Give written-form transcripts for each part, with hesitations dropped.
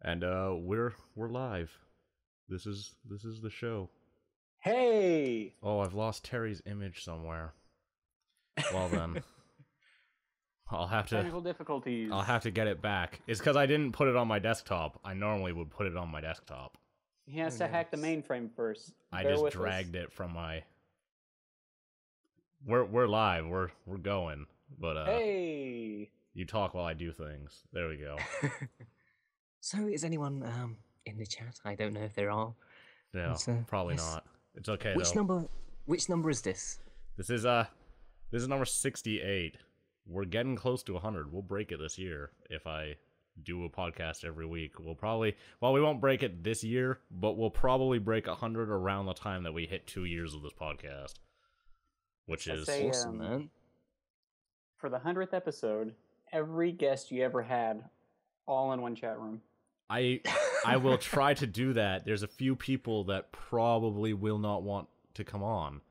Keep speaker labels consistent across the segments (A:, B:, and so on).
A: And we're live. This is the show.
B: Hey!
A: Oh, I've lost Terry's image somewhere. Well then, I'll have to.
B: Technical difficulties.
A: I'll have to get it back. It's because I didn't put it on my desktop. I normally would put it on my desktop.
B: He has to hack the mainframe first.
A: I just dragged it from my. We're live. We're going. But
B: hey!
A: You talk while I do things. There we go.
C: So, is anyone in the chat? I don't know if there are.
A: No, probably not. It's okay
C: Which
A: though.
C: Which number is this?
A: This is number 68. We're getting close to 100. We'll break it this year if I do a podcast every week. We'll probably, well, we won't break it this year, but we'll probably break 100 around the time that we hit 2 years of this podcast, which is
C: awesome, man.
B: For the 100th episode, every guest you ever had, all in one chat room.
A: I will try to do that. There's a few people that probably will not want to come on,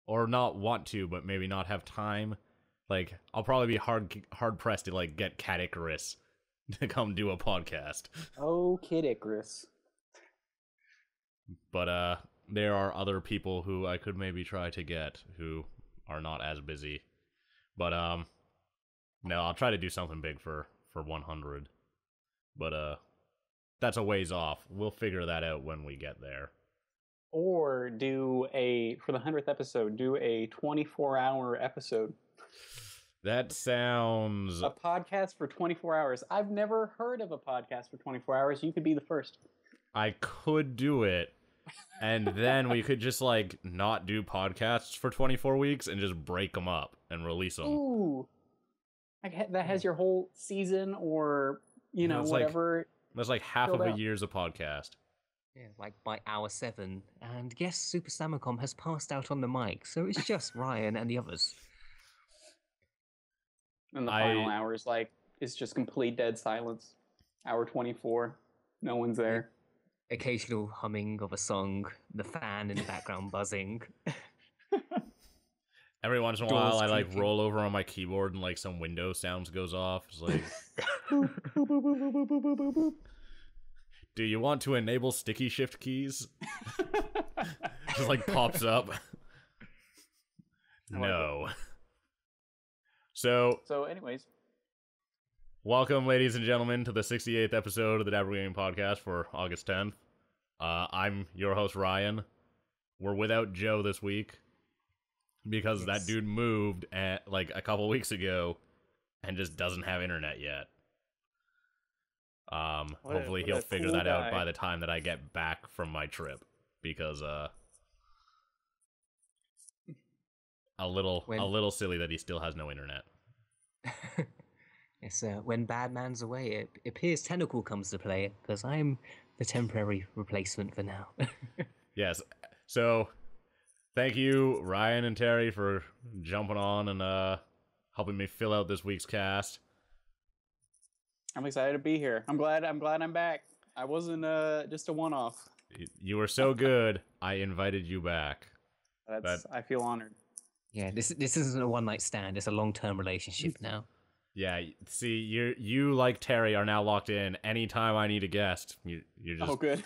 A: or not want to, but maybe not have time. Like, I'll probably be hard pressed to like get Cat Icarus to come do a podcast.
B: Oh, Kid Icarus.
A: But there are other people who I could maybe try to get who are not as busy. But no, I'll try to do something big for 100. But that's a ways off. We'll figure that out when we get there.
B: Or for the 100th episode, do a 24-hour episode.
A: That sounds...
B: A podcast for 24 hours. I've never heard of a podcast for 24 hours. You could be the first.
A: I could do it, and then we could just, like, not do podcasts for 24 weeks and just break them up and release them.
B: Ooh. Like, that has your whole season or, you know, whatever...
A: That's like half of a year's a podcast.
C: Yeah, like by hour 7. And yes, Super Samacom has passed out on the mic, so it's just Ryan and the others.
B: And the final hour is like, it's just complete dead silence. Hour 24, no one's there.
C: Occasional humming of a song, the fan in the background buzzing.
A: Every once in a while, I like roll over on my keyboard and like some Windows sounds goes off. It's like, boop, boop, boop, boop, boop, boop, boop, boop. Do you want to enable sticky shift keys? Just like pops up. No. So
B: anyways,
A: welcome, ladies and gentlemen, to the 68th episode of the Dapper Gaming Podcast for August 10th. I'm your host, Ryan. We're without Joe this week, because that dude moved like a couple weeks ago and just doesn't have internet yet. Hopefully he'll figure that out by the time that I get back from my trip, because a little silly that he still has no internet.
C: Yes, when Badman's away, it appears Tentacle comes to play, because I'm the temporary replacement for now.
A: Yes, so thank you, Ryan and Terry, for jumping on and helping me fill out this week's cast.
B: I'm excited to be here. I'm glad I'm back. I wasn't just a one-off.
A: You were so good, I invited you back.
B: I feel honored.
C: Yeah, this isn't a one-night stand. It's a long-term relationship now.
A: Yeah, see, you like Terry are now locked in. Anytime I need a guest, you're just...
B: Oh, good.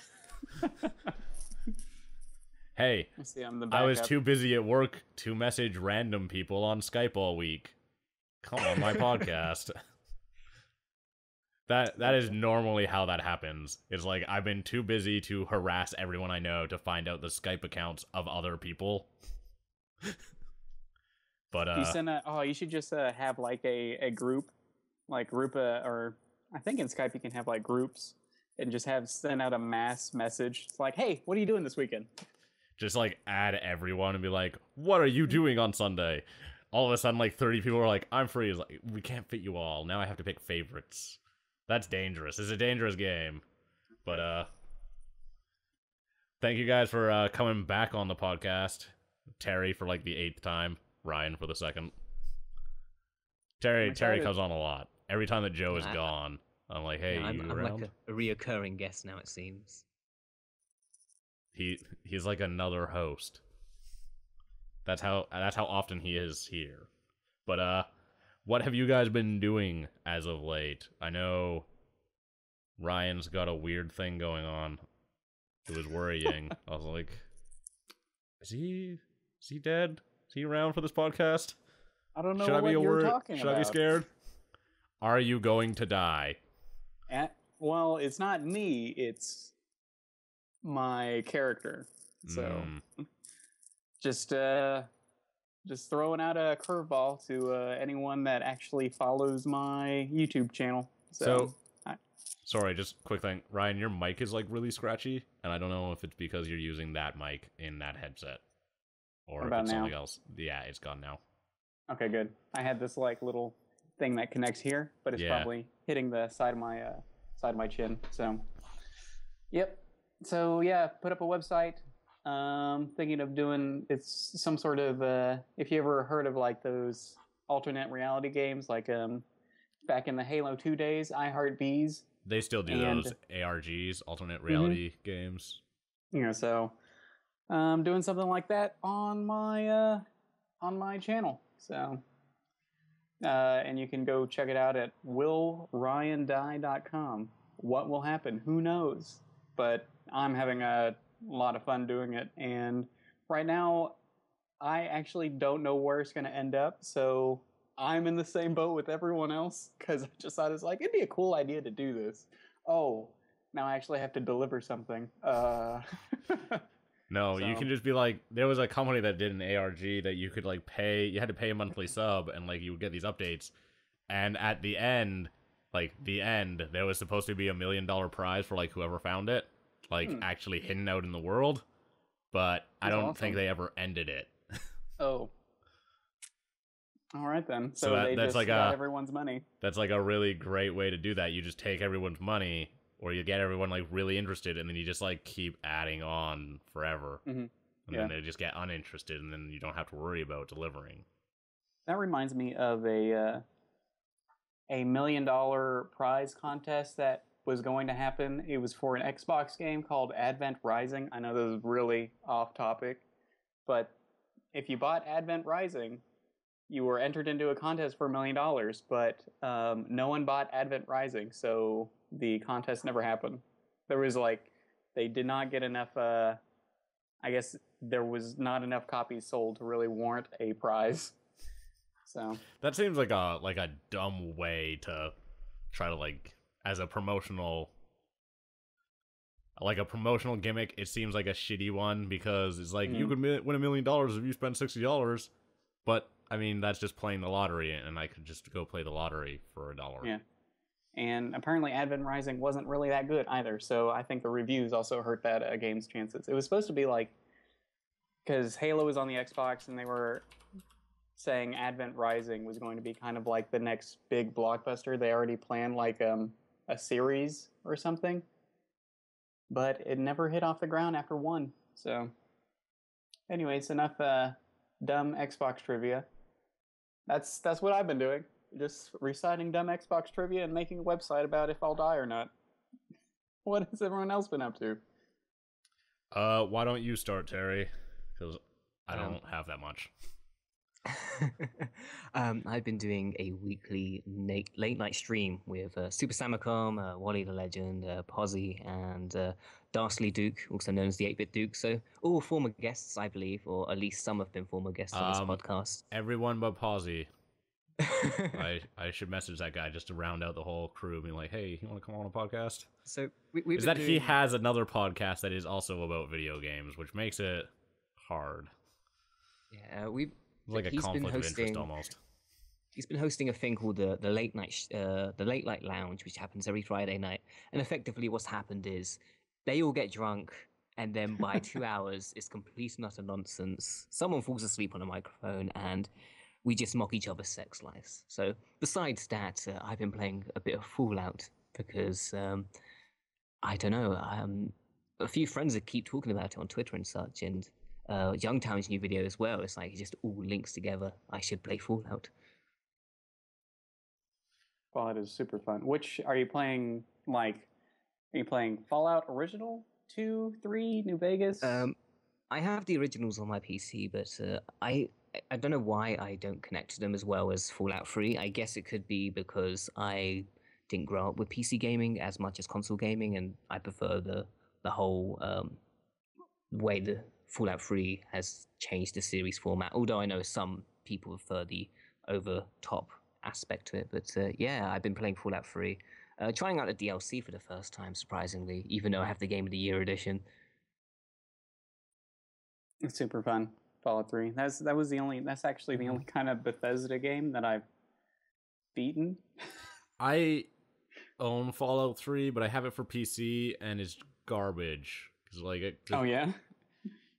A: Hey,
B: see, I'm the
A: I was too busy at work to message random people on Skype all week. Come on my podcast. That is normally how that happens. It's like, I've been too busy to harass everyone I know to find out the Skype accounts of other people. But
B: you should just have like a group, or I think in Skype you can have like groups and just send out a mass message. It's like, hey, what are you doing this weekend?
A: Just like add everyone and be like, what are you doing on Sunday? All of a sudden, like 30 people are like, I'm free. It's like, we can't fit you all. Now I have to pick favorites. That's dangerous. It's a dangerous game. But thank you guys for coming back on the podcast. Terry for like the 8th time. Ryan for the 2nd. Terry comes on a lot. Every time that Joe is gone, I'm like, hey,
C: I'm
A: around?
C: like a reoccurring guest now, it seems.
A: He's like another host. That's how often he is here. But what have you guys been doing as of late? I know Ryan's got a weird thing going on. It was worrying. I was like, is he dead? Is he around for this podcast?
B: I don't know
A: Should I be
B: what you're
A: worried?
B: talking
A: Should
B: about.
A: I be scared? Are you going to die?
B: Well, it's not me. It's my character. So just throwing out a curveball to anyone that actually follows my YouTube channel. So
A: sorry, just quick thing. Ryan, your mic is like really scratchy, and I don't know if it's because you're using that mic in that headset. Or if it's something else. Yeah, it's gone now.
B: Okay, good. I had this like little thing that connects here, but it's probably hitting the side of my chin. So, yep. So yeah, put up a website. Thinking of doing it's some sort of if you ever heard of like those alternate reality games, like back in the Halo 2 days, I Heart Bees.
A: They still do those ARGs, alternate reality games.
B: You know, so doing something like that on my channel. So and you can go check it out at willryandie.com. What will happen? Who knows? But I'm having a lot of fun doing it, and right now I actually don't know where it's going to end up, so I'm in the same boat with everyone else, because I just thought it's like, it'd be a cool idea to do this. Oh, now I actually have to deliver something.
A: No, you can just be like, there was a company that did an ARG that you could like pay, you had to pay a monthly sub, and like you would get these updates, and at the end, there was supposed to be $1 million prize for like whoever found it, like actually hidden out in the world, but I don't think they ever ended it.
B: Oh. All right then.
A: So
B: they
A: that's
B: just
A: like
B: got everyone's money.
A: That's like a really great way to do that. You just take everyone's money, or you get everyone like really interested, and then you just like keep adding on forever. And then they just get uninterested, and then you don't have to worry about delivering.
B: That reminds me of a $1 million prize contest that was going to happen. It was for an Xbox game called Advent Rising. I know this is really off topic, but if you bought Advent Rising, you were entered into a contest for $1 million, but no one bought Advent Rising, so the contest never happened. There was like, they did not get enough, I guess there was not enough copies sold to really warrant a prize. So
A: that seems like a dumb way to try to like, as a promotional gimmick. It seems like a shitty one, because it's like, you could win $1 million if you spend $60, but I mean, that's just playing the lottery, and I could just go play the lottery for $1.
B: Yeah. And apparently Advent Rising wasn't really that good either, so I think the reviews also hurt that game's chances. It was supposed to be like, because Halo was on the Xbox, and they were saying Advent Rising was going to be kind of like the next big blockbuster. They already planned like a series or something, but it never hit off the ground after 1. So anyways, enough dumb Xbox trivia. That's what I've been doing. Just reciting dumb Xbox trivia and making a website about if I'll die or not. What has everyone else been up to?
A: Why don't you start, Terry? Because I don't have that much.
C: I've been doing a weekly late night stream with Super Samacom, Wally the Legend, Posy, and Darsley Duke, also known as the 8-Bit Duke. So all former guests, I believe, or at least some have been former guests on this podcast.
A: Everyone but Posy. I should message that guy just to round out the whole crew, being like, "Hey, you want to come on a podcast?"
C: So
A: he has another podcast that is also about video games, which makes it hard.
C: Yeah,
A: like a conflict of interest almost.
C: He's been hosting a thing called the late night lounge, which happens every Friday night. And effectively, what's happened is they all get drunk, and then by 2 hours, it's complete and utter nonsense. Someone falls asleep on a microphone, and we just mock each other's sex lives. So besides that, I've been playing a bit of Fallout because I don't know. A few friends that keep talking about it on Twitter and such, and Youngtown's new video as well. It's like it just all links together. I should play Fallout.
B: Fallout is super fun. Which are you playing? Like, are you playing Fallout Original, 2, 3, New Vegas?
C: I have the originals on my PC, but I don't know why I don't connect to them as well as Fallout 3. I guess it could be because I didn't grow up with PC gaming as much as console gaming, and I prefer the whole way the Fallout 3 has changed the series format. Although I know some people prefer the over top aspect to it, but yeah, I've been playing Fallout 3, trying out the DLC for the first time, surprisingly, even though I have the Game of the Year edition.
B: It's super fun. Fallout 3. That's actually the only kind of Bethesda game that I've beaten.
A: I own Fallout 3, but I have it for PC, and it's garbage. Cause
B: oh yeah?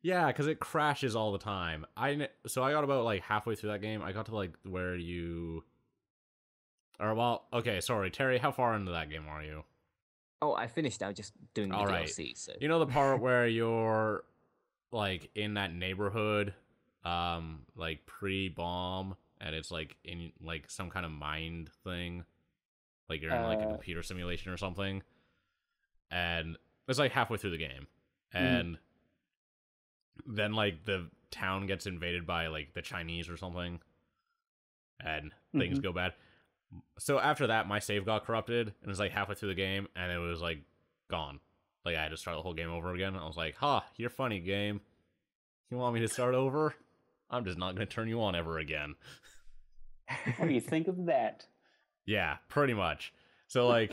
A: Yeah, because it crashes all the time. So I got about, like, halfway through that game. I got to, like, where you... Or, well, okay, sorry. Terry, how far into that game are you?
C: Oh, I finished out just doing the DLC, so...
A: You know the part where you're, like, in that neighborhood, like, pre-bomb, and it's, like, in, like, some kind of mind thing? Like, you're in, like, a computer simulation or something? And it's, like, halfway through the game. And then, like, the town gets invaded by, like, the Chinese or something. And things go bad. So after that, my save got corrupted, and it was, like, halfway through the game, and it was, like, gone. Like, I had to start the whole game over again. I was like, you're funny, game. You want me to start over? I'm just not going to turn you on ever again.
B: What do you think of that?
A: Yeah, pretty much. So, like,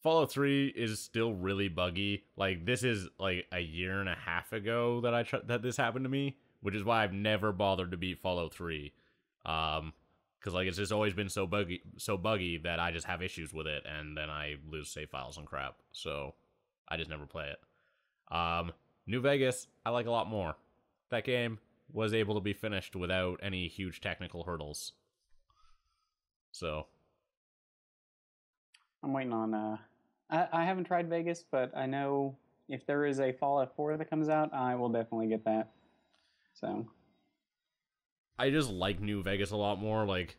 A: Fallout 3 is still really buggy. Like, this is, like, a year and a half ago that that this happened to me, which is why I've never bothered to beat Fallout 3. Because, like, it's just always been so buggy that I just have issues with it, and then I lose save files and crap. So, I just never play it. New Vegas, I like a lot more. That game was able to be finished without any huge technical hurdles. So...
B: I'm waiting on... I haven't tried Vegas, but I know if there is a Fallout 4 that comes out, I will definitely get that. So...
A: I just like New Vegas a lot more. Like,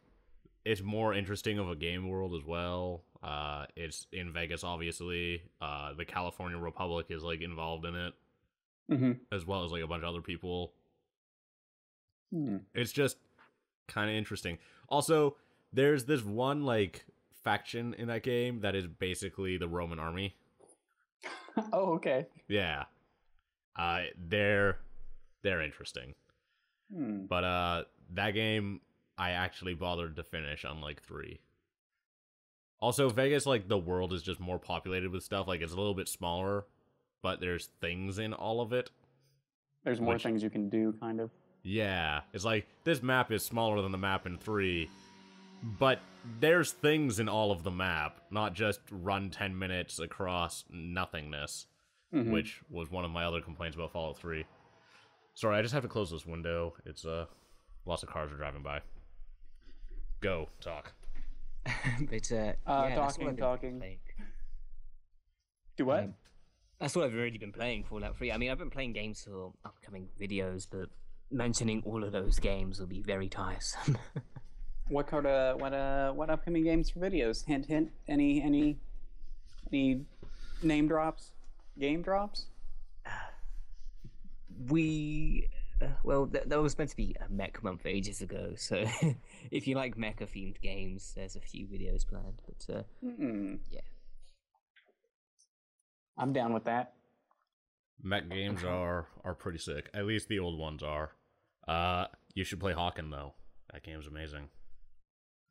A: it's more interesting of a game world as well. It's in Vegas, obviously. The California Republic is, like, involved in it. As well as, like, a bunch of other people. It's just kind of interesting. Also, there's this one, like, faction in that game that is basically the Roman army.
B: Oh, okay.
A: Yeah. They're interesting. But that game I actually bothered to finish, unlike 3. Also, Vegas, like, the world is just more populated with stuff. Like, it's a little bit smaller, but there's things in all of it.
B: There's more things you can do, kind of.
A: Yeah. It's like, this map is smaller than the map in 3, but there's things in all of the map, not just run 10 minutes across nothingness, which was one of my other complaints about Fallout 3. Sorry, I just have to close this window. It's, lots of cars are driving by. Go, talk.
C: But,
B: talking. Do what?
C: That's what I've already been playing, Fallout 3. I mean, I've been playing games for upcoming videos, but mentioning all of those games will be very tiresome.
B: What upcoming games for videos? Hint, hint. Any name drops? Game drops?
C: That was meant to be a mech month ages ago, so if you like mecha-themed games, there's a few videos planned, but yeah.
B: I'm down with that.
A: Mech games are pretty sick. At least the old ones are. You should play Hawken, though. That game's amazing.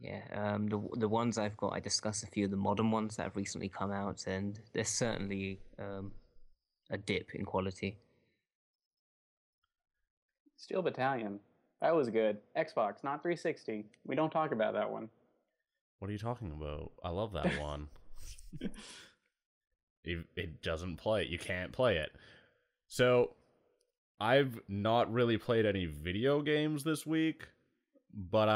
C: Yeah, the ones I've got, I discussed a few of the modern ones that have recently come out, and there's certainly a dip in quality.
B: Steel Battalion. That was good. Xbox, not 360. We don't talk about that one.
A: What are you talking about? I love that one. It doesn't play. You can't play it. So, I've not really played any video games this week, but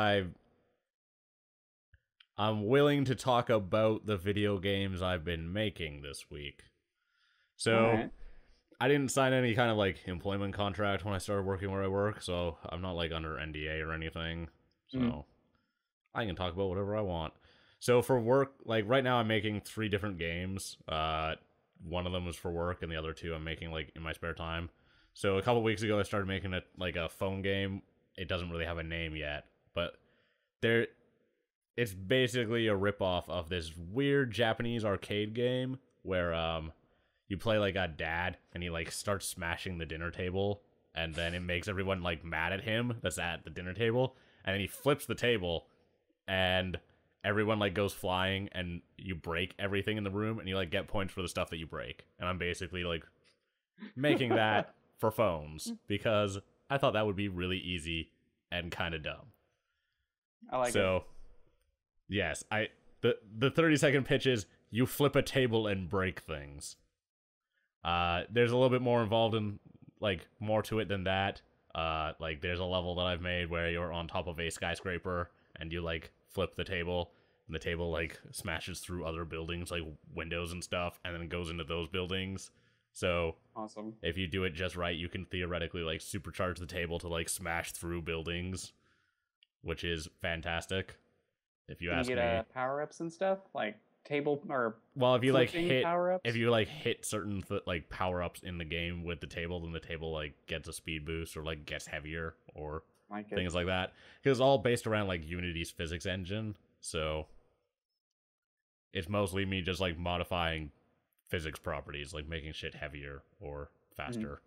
A: I'm willing to talk about the video games I've been making this week. So, I didn't sign any kind of, like, employment contract when I started working where I work, so I'm not, like, under NDA or anything. So, I can talk about whatever I want. So, for work, like, right now I'm making 3 different games. One of them was for work, and the other 2 I'm making, like, in my spare time. So, a couple weeks ago, I started making a phone game. It doesn't really have a name yet, but it's basically a ripoff of this weird Japanese arcade game where you play like a dad and he like starts smashing the dinner table, and then it makes everyone like mad at him that's at the dinner table, and then he flips the table and everyone like goes flying, and you break everything in the room, and you like get points for the stuff that you break. And I'm basically like making that for phones because I thought that would be really easy and kind of dumb.
B: I like it.
A: So yes, the 30-second pitch is you flip a table and break things. There's a little bit more involved in like more to it than that. Like there's a level that I've made where you're on top of a skyscraper and you like flip the table, and the table like smashes through other buildings like windows and stuff, and then goes into those buildings. So
B: awesome.
A: If you do it just right, you can theoretically like supercharge the table to like smash through buildings, which is fantastic. If you ask me,
B: power ups and stuff like table or
A: if you like hit
B: power-ups?
A: If you like hit certain like power ups in the game with the table, then the table like gets a speed boost or like gets heavier or things like that. Because it's all based around like Unity's physics engine, so it's mostly me just like modifying physics properties, like making shit heavier or faster.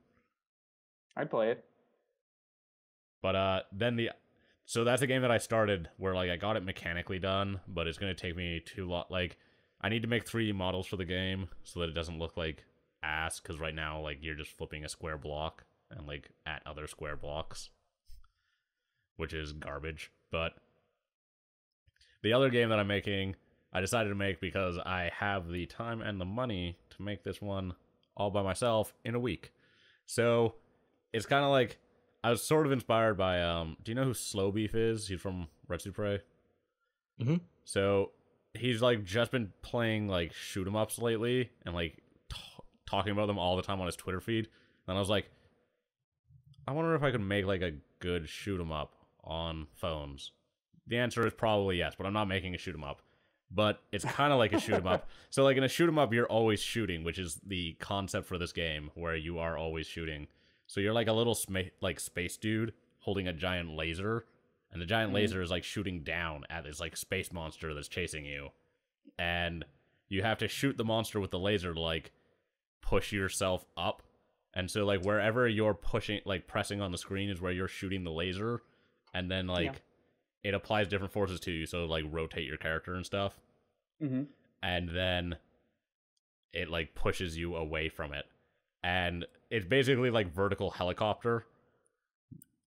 B: I'd play it.
A: But so that's a game that I started where like I got it mechanically done, but it's gonna take me too long. Like I need to make 3D models for the game so that it doesn't look like ass. Because right now, like you're just flipping a square block and like at other square blocks, which is garbage. But the other game that I'm making, I decided to make because I have the time and the money to make this one all by myself in a week. So it's kind of like I was sort of inspired by do you know who Slow Beef is? He's from Red Supre.
C: Mm-hmm.
A: So he's like just been playing like shoot 'em ups lately and like talking about them all the time on his Twitter feed. And I was like, I wonder if I could make like a good shoot 'em up on phones. The answer is probably yes, but I'm not making a shoot 'em up. But it's kind of like a shoot 'em up. So like in a shoot 'em up, you're always shooting, which is the concept for this game, where you are always shooting. So you're like a little like space dude holding a giant laser, and the giant laser is like shooting down at this like space monster that's chasing you, and you have to shoot the monster with the laser to like push yourself up. And so like wherever you're pressing on the screen is where you're shooting the laser, and then like it applies different forces to you, so like rotate your character and stuff.
B: Mm-hmm.
A: And then it like pushes you away from it. And it's basically like vertical helicopter.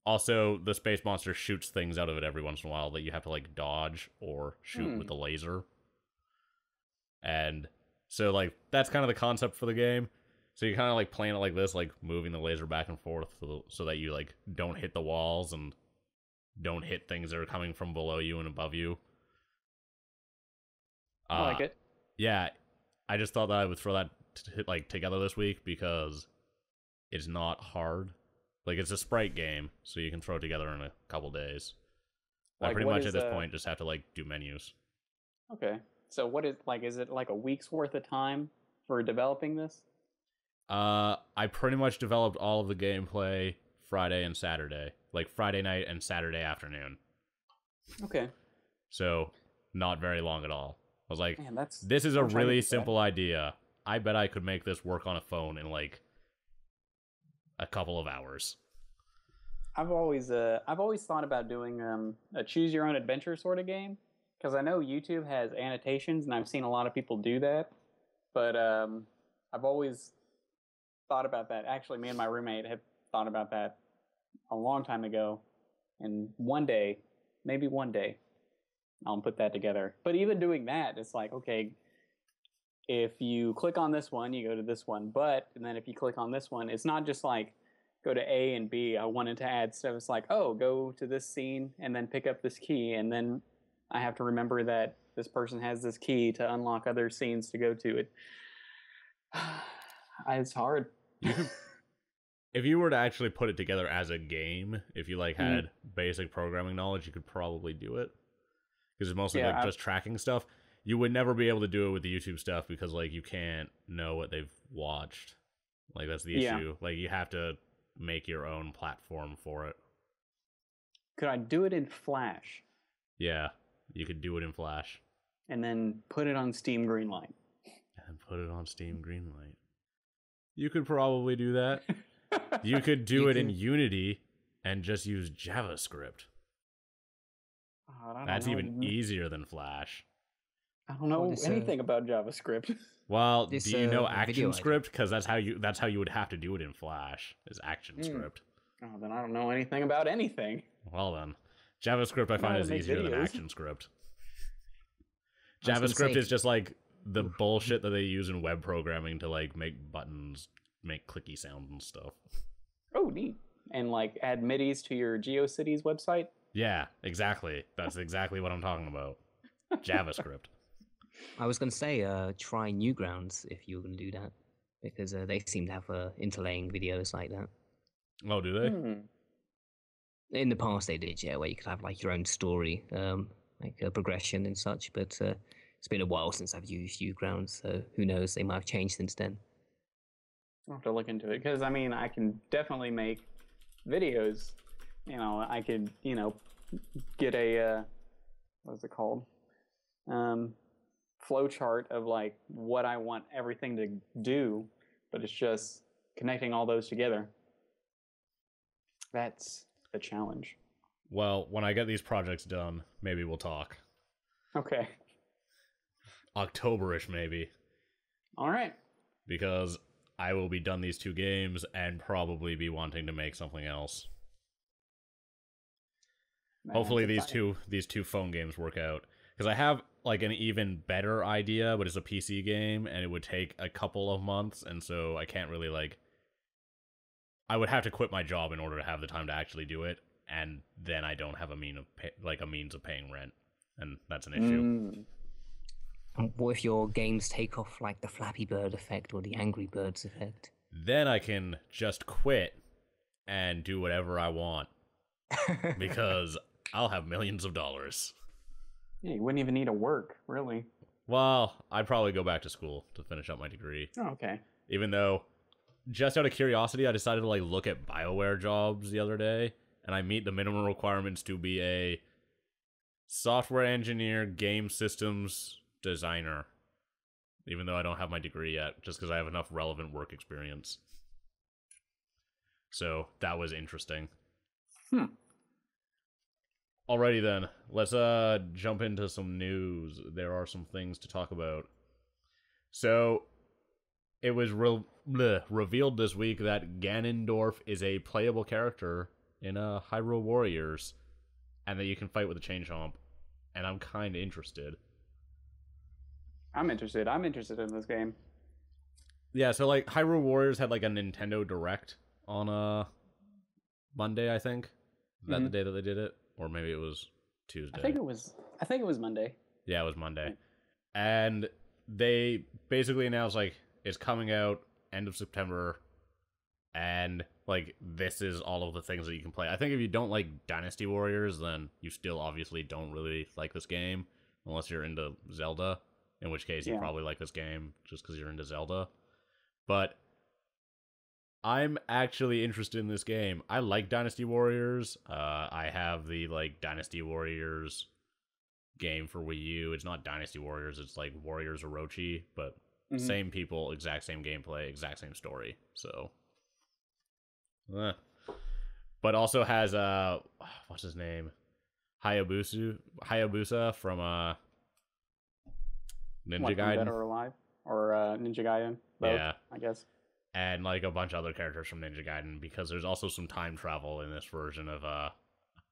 A: Also, the space monster shoots things out of it every once in a while that you have to like dodge or shoot with the laser. And so like that's kind of the concept for the game. So you're kind of like playing it like this, like moving the laser back and forth so that you like don't hit the walls and don't hit things that are coming from below you and above you.
B: I like it.
A: Yeah, I just thought that I would throw that together this week because it's not hard. Like it's a sprite game, so you can throw it together in a couple days. I pretty much at this point just have to like do menus.
B: Okay, so what is it like a week's worth of time for developing this?
A: I pretty much developed all of the gameplay Friday and Saturday, like Friday night and Saturday afternoon.
B: Okay.
A: So not very long at all. I was like,
B: man,
A: this is a really simple idea. I bet I could make this work on a phone in like a couple of hours.
B: I've always thought about doing a choose your own adventure sort of game, because I know YouTube has annotations and I've seen a lot of people do that, but I've always thought about that. Actually, me and my roommate have thought about that a long time ago, and maybe one day I'll put that together. But even doing that, it's like, okay, if you click on this one, you go to this one. And then if you click on this one, it's not just like go to A and B. I wanted to add stuff. It's like, oh, go to this scene and then pick up this key. And then I have to remember that this person has this key to unlock other scenes to go to it. It's hard.
A: If you were to actually put it together as a game, if you like had basic programming knowledge, you could probably do it. Because it's mostly just tracking stuff. You would never be able to do it with the YouTube stuff because like you can't know what they've watched. Like that's the issue. Like you have to make your own platform for it.
B: Could I do it in Flash?
A: Yeah, you could do it in Flash.
B: And then put it on Steam Greenlight.
A: And put it on Steam Greenlight. You could probably do that. You could do it in Unity and just use JavaScript. That's even easier than Flash.
B: I don't know anything about JavaScript.
A: Well, do you know ActionScript? Because that's how you would have to do it in Flash, is ActionScript.
B: Oh, then I don't know anything about anything.
A: Well then, JavaScript I find is easier than ActionScript. JavaScript is just like the bullshit that they use in web programming to like make buttons make clicky sounds and stuff.
B: Oh, neat. And like add MIDIs to your GeoCities website?
A: Yeah, exactly. That's exactly what I'm talking about. JavaScript.
C: I was going to say, try Newgrounds if you were going to do that, because they seem to have interlaying videos like that.
A: Oh, do they?
C: In the past, they did, yeah, where you could have like your own story, like a progression and such. But it's been a while since I've used Newgrounds, so who knows? They might have changed since then.
B: I'll have to look into it because I mean, I can definitely make videos. You know, I could, get a what's it called? Flow chart of like what I want everything to do, but it's just connecting all those together. That's the challenge.
A: Well, when I get these projects done, maybe we'll talk.
B: Okay.
A: October-ish, maybe.
B: All right.
A: Because I will be done these 2 games and probably be wanting to make something else. Hopefully these two phone games work out. Because I have like an even better idea, but it's a PC game, and it would take a couple of months, and so I can't really like... I would have to quit my job in order to have the time to actually do it, and then I don't have a means of paying rent, and that's an issue.
C: What if your games take off like the Flappy Bird effect or the Angry Birds effect?
A: Then I can just quit and do whatever I want, because I'll have millions of dollars.
B: Yeah, you wouldn't even need to work, really.
A: Well, I'd probably go back to school to finish up my degree.
B: Oh, okay.
A: Even though, just out of curiosity, I decided to like look at BioWare jobs the other day, and I meet the minimum requirements to be a software engineer, game systems designer. Even though I don't have my degree yet, just because I have enough relevant work experience. So, that was interesting. Alrighty then, let's jump into some news. There are some things to talk about. So, it was revealed this week that Ganondorf is a playable character in Hyrule Warriors, and that you can fight with a Chain Chomp, and I'm kind of interested.
B: I'm interested. I'm interested in this game.
A: Yeah, so like Hyrule Warriors had like a Nintendo Direct on Monday, I think. Is that the day that they did it? Or maybe it was Tuesday.
B: I think it was Monday.
A: Yeah, it was Monday. And they basically announced like it's coming out end of September, and like this is all of the things that you can play. I think if you don't like Dynasty Warriors, then you still obviously don't really like this game, unless you're into Zelda, in which case you probably like this game just because you're into Zelda. But I'm actually interested in this game. I like Dynasty Warriors. I have the like Dynasty Warriors game for Wii U. It's not Dynasty Warriors, it's like Warriors Orochi, but same people, exact same gameplay, exact same story. So but also has what's his name? Hayabusa from Ninja Gaiden.
B: Dead or Alive or Ninja Gaiden. Both, yeah, I guess.
A: And like a bunch of other characters from Ninja Gaiden, because there's also some time travel in this version of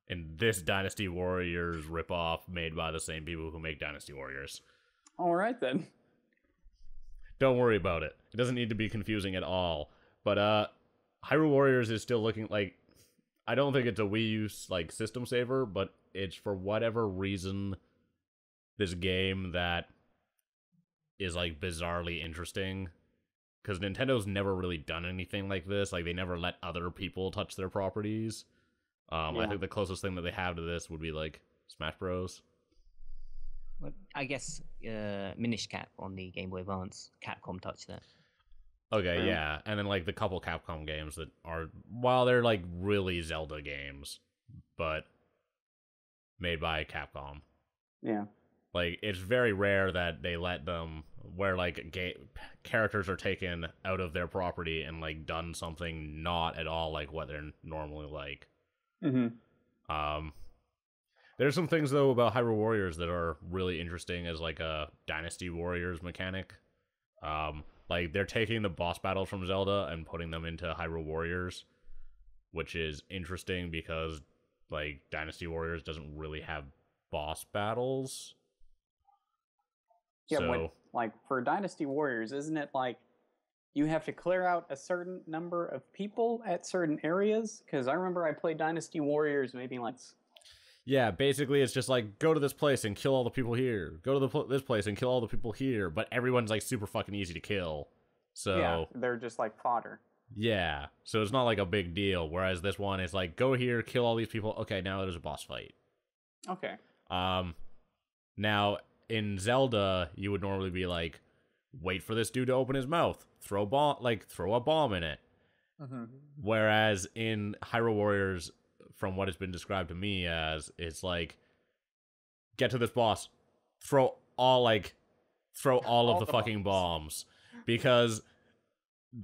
A: in this Dynasty Warriors ripoff made by the same people who make Dynasty Warriors.
B: All right then.
A: Don't worry about it. It doesn't need to be confusing at all. But Hyrule Warriors is still looking like, I don't think it's a Wii U like system saver, but it's for whatever reason this game that is like bizarrely interesting. Because Nintendo's never really done anything like this. Like, they never let other people touch their properties. I think the closest thing that they have to this would be, like, Smash Bros.
C: I guess Minish Cap on the Game Boy Advance. Capcom touched that.
A: Okay, yeah. And then, like, the couple Capcom games that are, while they're, like, really Zelda games, but made by Capcom.
B: Yeah.
A: Like, it's very rare that they let them, where, like, characters are taken out of their property and, like, done something not at all like what they're normally like.
B: Mm-hmm.
A: There's some things, though, about Hyrule Warriors that are really interesting as, like, a Dynasty Warriors mechanic. Like, they're taking the boss battles from Zelda and putting them into Hyrule Warriors, which is interesting because, like, Dynasty Warriors doesn't really have boss battles.
B: Yeah,
A: so,
B: but, like, for Dynasty Warriors, isn't it, like, you have to clear out a certain number of people at certain areas? Because I remember I played Dynasty Warriors maybe, like...
A: Yeah, basically it's just like, go to this place and kill all the people here. Go to this place and kill all the people here. But everyone's like super fucking easy to kill. So
B: yeah, they're just like fodder.
A: Yeah, so it's not like a big deal. Whereas this one is like, go here, kill all these people. Okay, now there's a boss fight.
B: Okay.
A: Now in Zelda, you would normally be like, wait for this dude to open his mouth, throw a bomb in it.
B: Mm-hmm.
A: Whereas in Hyrule Warriors, from what has been described to me as, it's like, get to this boss, throw all of the fucking bombs. Because,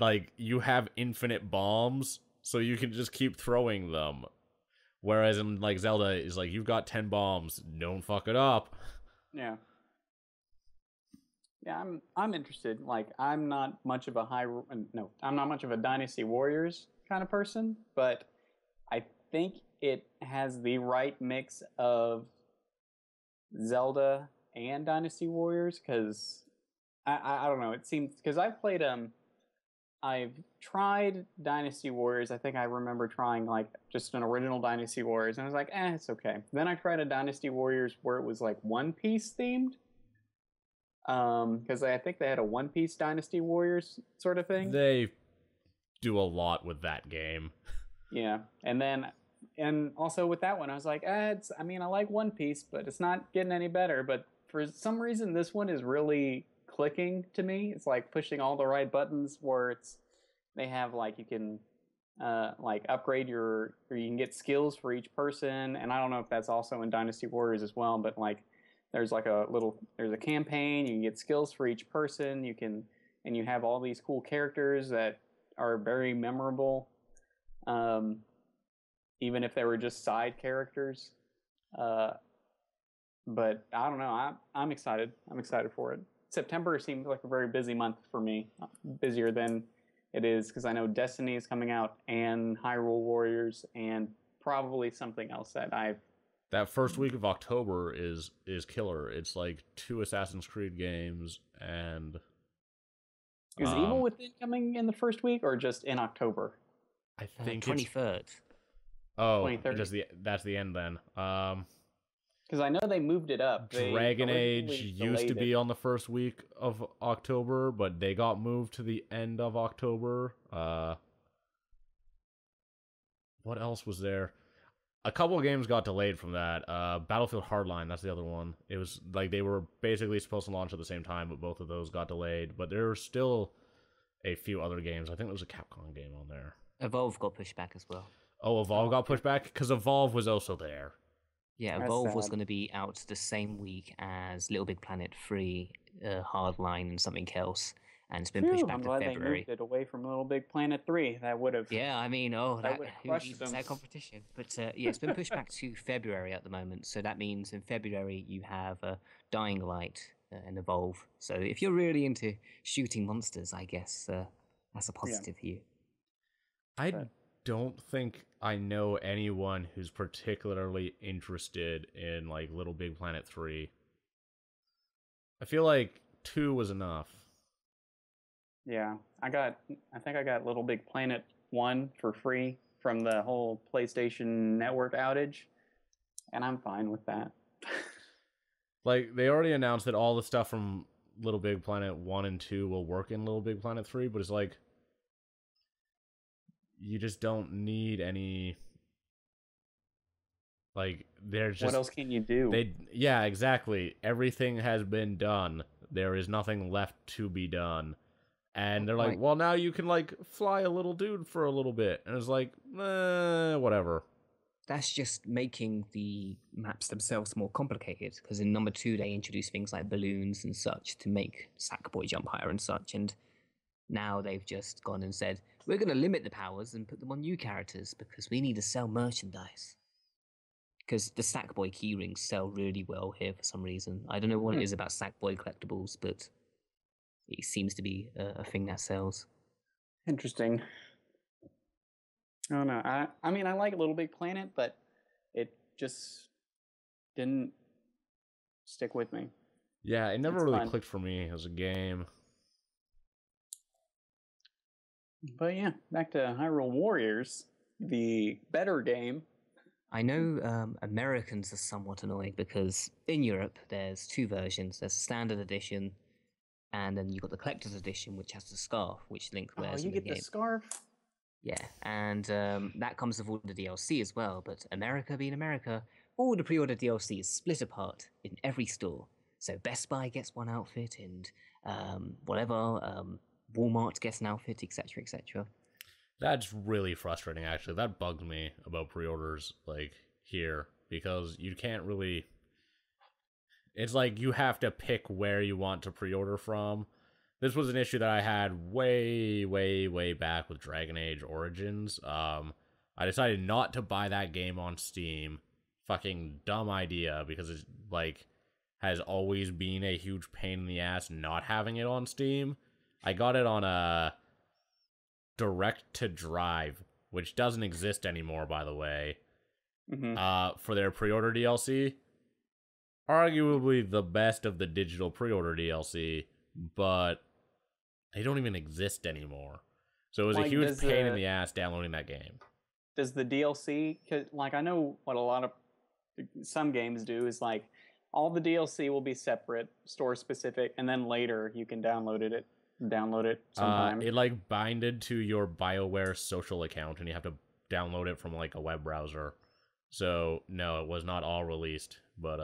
A: like, you have infinite bombs, so you can just keep throwing them. Whereas in, like, Zelda, is like, you've got 10 bombs, don't fuck it up.
B: Yeah. Yeah, I'm interested. Like, I'm not much of a Dynasty Warriors kind of person, but I think it has the right mix of Zelda and Dynasty Warriors, because I don't know, it seems, because I've tried Dynasty Warriors. I think I remember trying like just an original Dynasty Warriors, and I was like, it's okay. Then I tried a Dynasty Warriors where it was like One Piece themed, because I think they had a One Piece Dynasty Warriors sort of thing.
A: They do a lot with that game.
B: Yeah, and also with that one, I was like, I like One Piece, but it's not getting any better. But for some reason, this one is really clicking to me. It's like pushing all the right buttons where they have like, you can like upgrade or you can get skills for each person. And I don't know if that's also in Dynasty Warriors as well, but like there's a campaign, you can get skills for each person, and you have all these cool characters that are very memorable. Even if they were just side characters. But I don't know, I'm excited. I'm excited for it. September seems like a very busy month for me. Busier than it is, because I know Destiny is coming out, and Hyrule Warriors, and probably something else
A: that first week of October is killer. It's like 2 Assassin's Creed games, and
B: is Evil Within coming in the first week or just in October?
A: I think
C: 23rd.
A: Oh, 23rd. That's the end then.
B: Because I know they moved it up.
A: Dragon Age used to be on the first week of October, but they got moved to the end of October. What else was there? A couple of games got delayed from that. Battlefield Hardline, that's the other one. It was like they were basically supposed to launch at the same time, but both of those got delayed. But there were still a few other games. I think there was a Capcom game on there.
C: Evolve got pushed back as well.
A: Oh, Evolve got pushed back? Because Evolve was also there.
C: Yeah, Evolve was going to be out the same week as Little Big Planet 3, Hardline, and something else, and it's been pushed back to February.
B: I'm glad they moved it away from Little Big Planet 3. That would have...
C: Yeah, I mean,
B: who needs
C: that competition? But yeah, it's been pushed back to February at the moment, so that means in February you have Dying Light and Evolve. So if you're really into shooting monsters, I guess that's a positive for you.
A: I don't think I know anyone who's particularly interested in like Little Big Planet 3. I feel like 2 was enough.
B: Yeah, I think I got Little Big Planet 1 for free from the whole PlayStation Network outage, and I'm fine with that.
A: Like, they already announced that all the stuff from Little Big Planet 1 and 2 will work in Little Big Planet 3, but it's like, you just don't need any, like, there's just...
B: What else can you do?
A: Yeah, exactly. Everything has been done. There is nothing left to be done. And they're like, well, now you can, like, fly a little dude for a little bit. And it's like, whatever.
C: that's just making the maps themselves more complicated. Because in number 2, they introduced things like balloons and such to make Sackboy jump higher and such. And now they've just gone and said, we're going to limit the powers and put them on new characters because we need to sell merchandise. Because the Sackboy keyrings sell really well here for some reason. I don't know what it is about Sackboy collectibles, but it seems to be a thing that sells.
B: Interesting. I don't know. I mean, I like Little Big Planet, but it just didn't stick with me.
A: Yeah, it never really clicked for me as a game.
B: But yeah, back to Hyrule Warriors, the better game.
C: I know Americans are somewhat annoyed because in Europe there's 2 versions. There's the standard edition, and then you've got the collector's edition, which has the scarf, which Link wears in the game.
B: You get the scarf?
C: Yeah, and that comes with all the DLC as well. But America being America, all the pre-order DLC is split apart in every store. So Best Buy gets one outfit, and Walmart gets an outfit, etc., etc.
A: That's really frustrating, actually. That bugs me about pre-orders, like, here, because you can't really... It's like you have to pick where you want to pre-order from. This was an issue that I had way, way, way back with Dragon Age Origins. I decided not to buy that game on Steam. Fucking dumb idea, because it's, like, has always been a huge pain in the ass not having it on Steam. I got it on a Direct to Drive, which doesn't exist anymore, by the way, for their pre-order DLC. Arguably the best of the digital pre-order DLC, but they don't even exist anymore. So it was a huge pain in the ass downloading that game.
B: Does the DLC, like, I know what some games do is, like, all the DLC will be separate, store specific, and then later you can download it sometime.
A: It like binded to your BioWare social account, and you have to download it from like a web browser. So no, it was not all released, but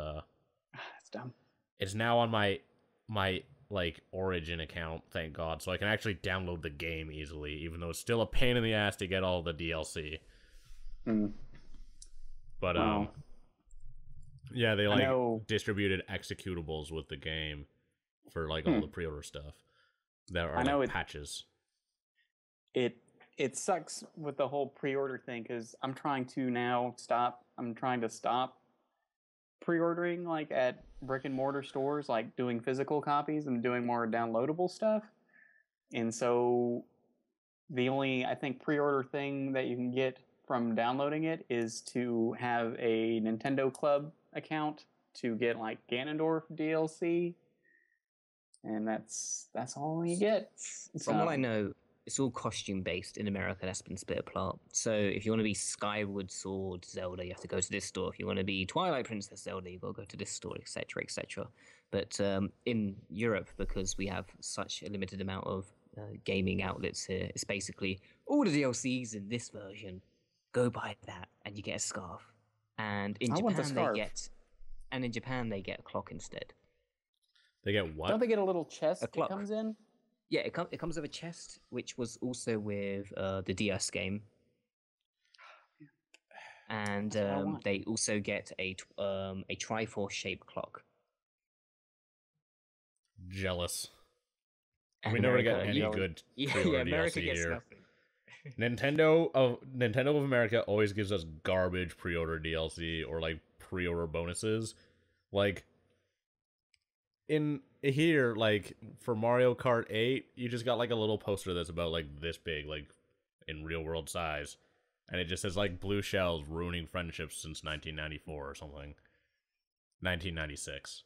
B: that's dumb.
A: It's now on my like Origin account, thank God, so I can actually download the game easily, even though it's still a pain in the ass to get all the DLC. But
B: wow.
A: Yeah, they like distributed executables with the game for like all the pre-order stuff. There are like patches.
B: It sucks with the whole pre-order thing because I'm trying to stop pre-ordering like at brick and mortar stores, like doing physical copies and doing more downloadable stuff. And so the only, I think, pre-order thing that you can get from downloading it is to have a Nintendo Club account to get like Ganondorf DLC. And that's all you get.
C: From what I know, it's all costume based in America. That's been split apart. So if you want to be Skyward Sword Zelda, you have to go to this store. If you want to be Twilight Princess Zelda, you got to go to this store, etc., etc. But in Europe, because we have such a limited amount of gaming outlets here, it's basically all the DLCs in this version. Go buy that, and you get a scarf. And in Japan, they get a clock instead.
A: They get what?
B: Don't they get a little chest that comes in?
C: Yeah, it comes with a chest, which was also with the DS game. And they also get a Triforce shaped clock.
A: Jealous. We never get any good pre-order DLC here. Nintendo of America always gives us garbage pre-order DLC or like pre-order bonuses. Like in here, like for Mario Kart 8, you just got like a little poster that's about like this big, like in real world size, and it just says like blue shells ruining friendships since 1994 or something. 1996.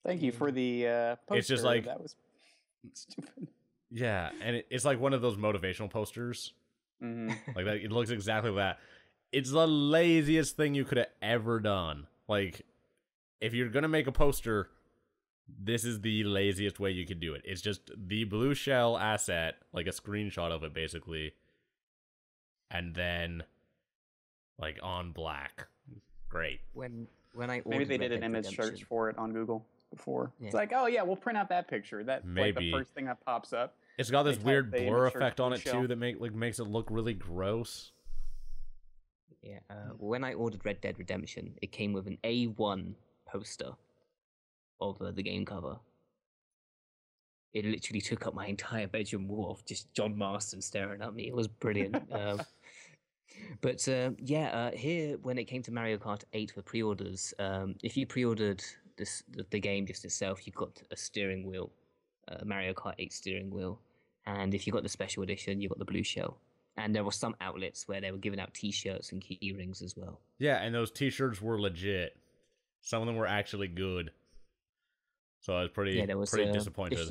B: Thank you for the poster.
A: It's just like
B: that was stupid.
A: Yeah, and it's like one of those motivational posters. Like that, it looks exactly like that. It's the laziest thing you could have ever done. Like, if you're gonna make a poster, this is the laziest way you could do it. It's just the blue shell asset, like a screenshot of it, basically, and then like on black. Great.
C: When I
B: maybe they did an image search for it on Google before. Yeah. It's like, oh yeah, we'll print out that picture. That's like the first thing that pops up.
A: It's got this weird blur effect on it too that makes it look really gross.
C: Yeah. When I ordered Red Dead Redemption, it came with an A1 poster of the game cover. It literally took up my entire bedroom wall of just John Marston staring at me. It was brilliant. Here when it came to Mario Kart 8 for pre-orders, if you pre-ordered the game just itself, you got a steering wheel, Mario Kart 8 steering wheel, and if you got the special edition, you got the blue shell. And there were some outlets where they were giving out T-shirts and key rings as well.
A: Yeah, and those T-shirts were legit. Some of them were actually good. So I was pretty disappointed.
C: If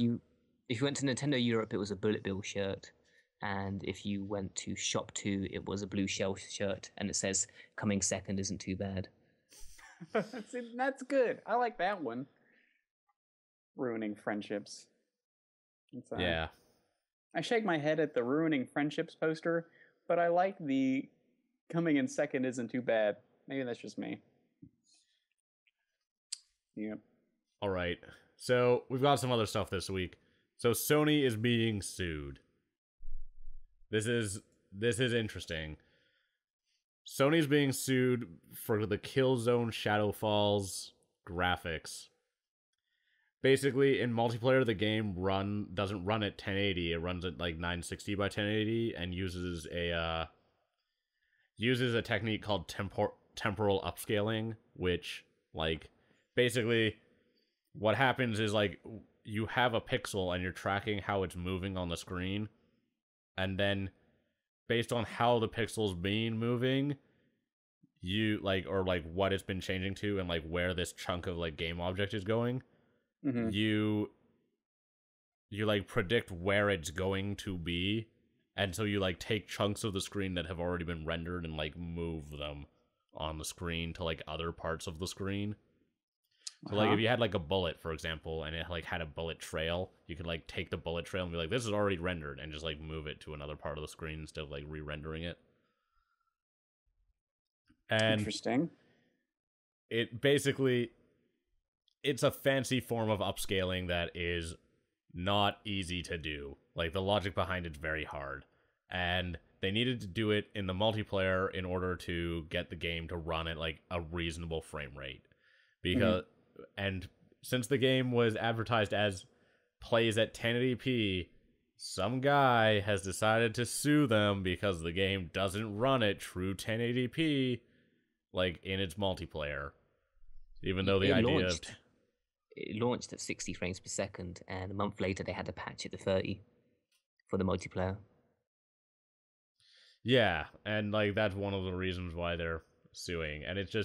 C: you went to Nintendo Europe, it was a Bullet Bill shirt. And if you went to Shop 2, it was a blue shell shirt. And it says, coming second isn't too bad.
B: That's good. I like that one. Ruining friendships.
A: Yeah.
B: I shake my head at the ruining friendships poster, but I like the coming in second isn't too bad. Maybe that's just me. Yep.
A: All right. So we've got some other stuff this week. So Sony is being sued. This is interesting. Sony's being sued for the Killzone Shadowfall's graphics. Basically, in multiplayer, the game doesn't run at 1080. It runs at like 960 by 1080 and uses a technique called temporal upscaling, which like basically what happens is like you have a pixel and you're tracking how it's moving on the screen, and then based on how the pixel's been moving, you like what it's been changing to and like where this chunk of like game object is going. Mm-hmm. You like predict where it's going to be, and so you like take chunks of the screen that have already been rendered and like move them on the screen to like other parts of the screen. So like if you had like a bullet, for example, and it like had a bullet trail, you could like take the bullet trail and be like, this is already rendered, and just like move it to another part of the screen instead of like re-rendering it. And
B: interesting.
A: It basically, it's a fancy form of upscaling that is not easy to do. Like, the logic behind it's very hard. And they needed to do it in the multiplayer in order to get the game to run at, like, a reasonable frame rate. Because, and since the game was advertised as plays at 1080p, some guy has decided to sue them because the game doesn't run at true 1080p, like, in its multiplayer. Even though the idea of...
C: It launched at 60 frames per second, and a month later they had to patch it to 30 for the multiplayer.
A: Yeah, and like that's one of the reasons why they're suing, and it's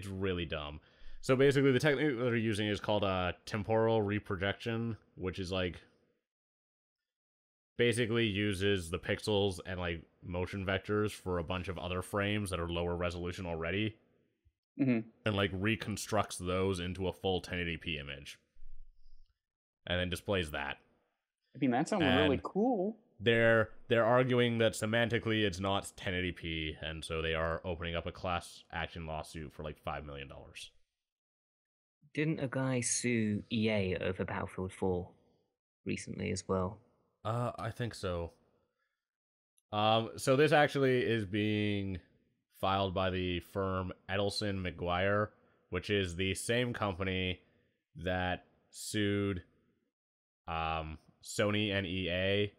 A: really dumb. So basically, the technique that they're using is called temporal reprojection, which is like basically uses the pixels and like motion vectors for a bunch of other frames that are lower resolution already. And like reconstructs those into a full 1080p image, and then displays that.
B: I mean, that sounds really cool.
A: They're arguing that semantically it's not 1080p, and so they are opening up a class action lawsuit for like $5 million.
C: Didn't a guy sue EA over Battlefield 4 recently as well?
A: I think so. So this actually is being filed by the firm Edelson McGuire, which is the same company that sued Sony and EA,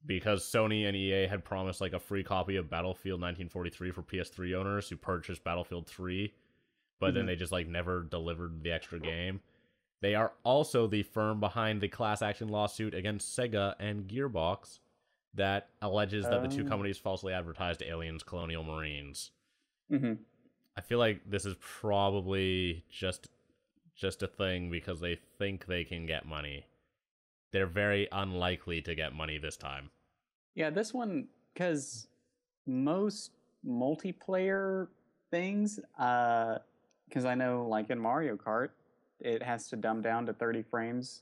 A: because Sony and EA had promised like a free copy of Battlefield 1943 for PS3 owners who purchased Battlefield 3, but then they just like never delivered the extra game. They are also the firm behind the class action lawsuit against Sega and Gearbox that alleges that the two companies falsely advertised Aliens Colonial Marines. I feel like this is probably just a thing because they think they can get money. They're very unlikely to get money this time.
B: Yeah, this one, because most multiplayer things, because I know like in Mario Kart, it has to dumb down to 30 frames.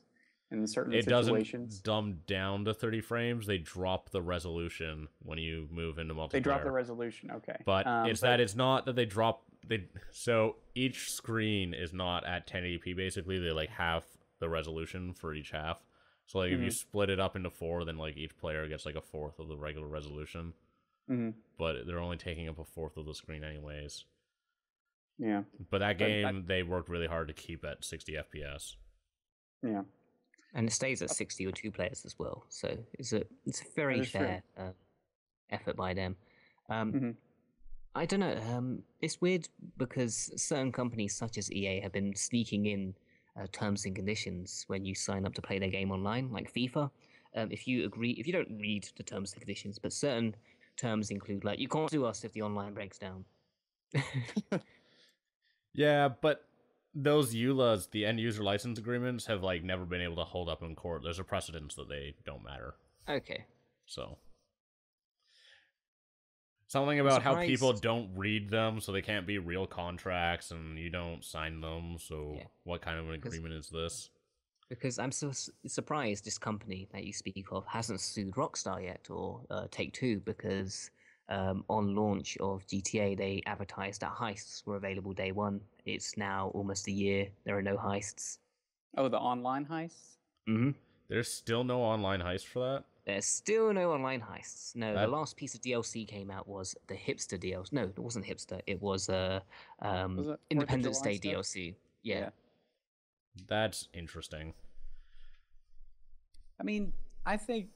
B: In certain situations.
A: Doesn't dumb down to 30 frames. They drop the resolution when you move into multiplayer.
B: They drop the resolution, okay.
A: But it's not that they drop... So each screen is not at 1080p, basically. They like half the resolution for each half. So like if you split it up into 4, then like each player gets like a fourth of the regular resolution. But they're only taking up a fourth of the screen anyways.
B: Yeah.
A: But that game, they worked really hard to keep at 60 FPS.
B: Yeah.
C: And it stays at 60 or 2 players as well. So it's a very fair effort by them. I don't know. It's weird because certain companies such as EA have been sneaking in terms and conditions when you sign up to play their game online, like FIFA. If you don't read the terms and conditions, but certain terms include like you can't sue us if the online breaks down.
A: Yeah, but those EULAs, the end user license agreements, have like never been able to hold up in court. There's a precedence that they don't matter.
C: Okay.
A: So something about how people don't read them, so they can't be real contracts, and you don't sign them. So what kind of an agreement is this?
C: Because I'm so surprised this company that you speak of hasn't sued Rockstar yet or Take-Two, because on launch of GTA they advertised that heists were available day one. It's now almost a year. There are no heists.
B: Oh, the online heists?
C: Mm-hmm.
A: There's still no online heist for that?
C: There's still no online heists. No, the last piece of DLC came out was the hipster DLC. No, it wasn't hipster. It was Independence Day DLC. Yeah.
A: That's interesting.
B: I mean, I think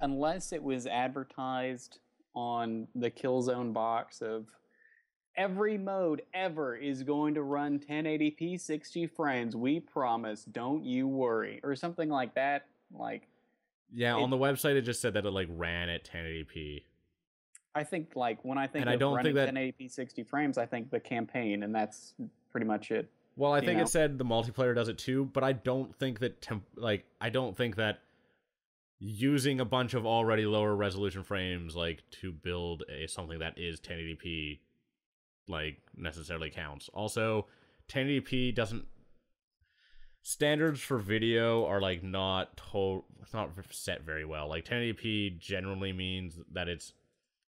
B: unless it was advertised on the Killzone box of every mode ever is going to run 1080p 60 frames, we promise, don't you worry, or something like that, like...
A: Yeah, on the website it just said that it like ran at 1080p.
B: I think like when I think of running 1080p 60 frames, I think the campaign, and that's pretty much it.
A: Well, I think it said the multiplayer does it too, but I don't think that using a bunch of already lower resolution frames like to build something that is 1080p like necessarily counts. Also, 1080p doesn't... Standards for video are like not set very well. Like 1080p generally means that it's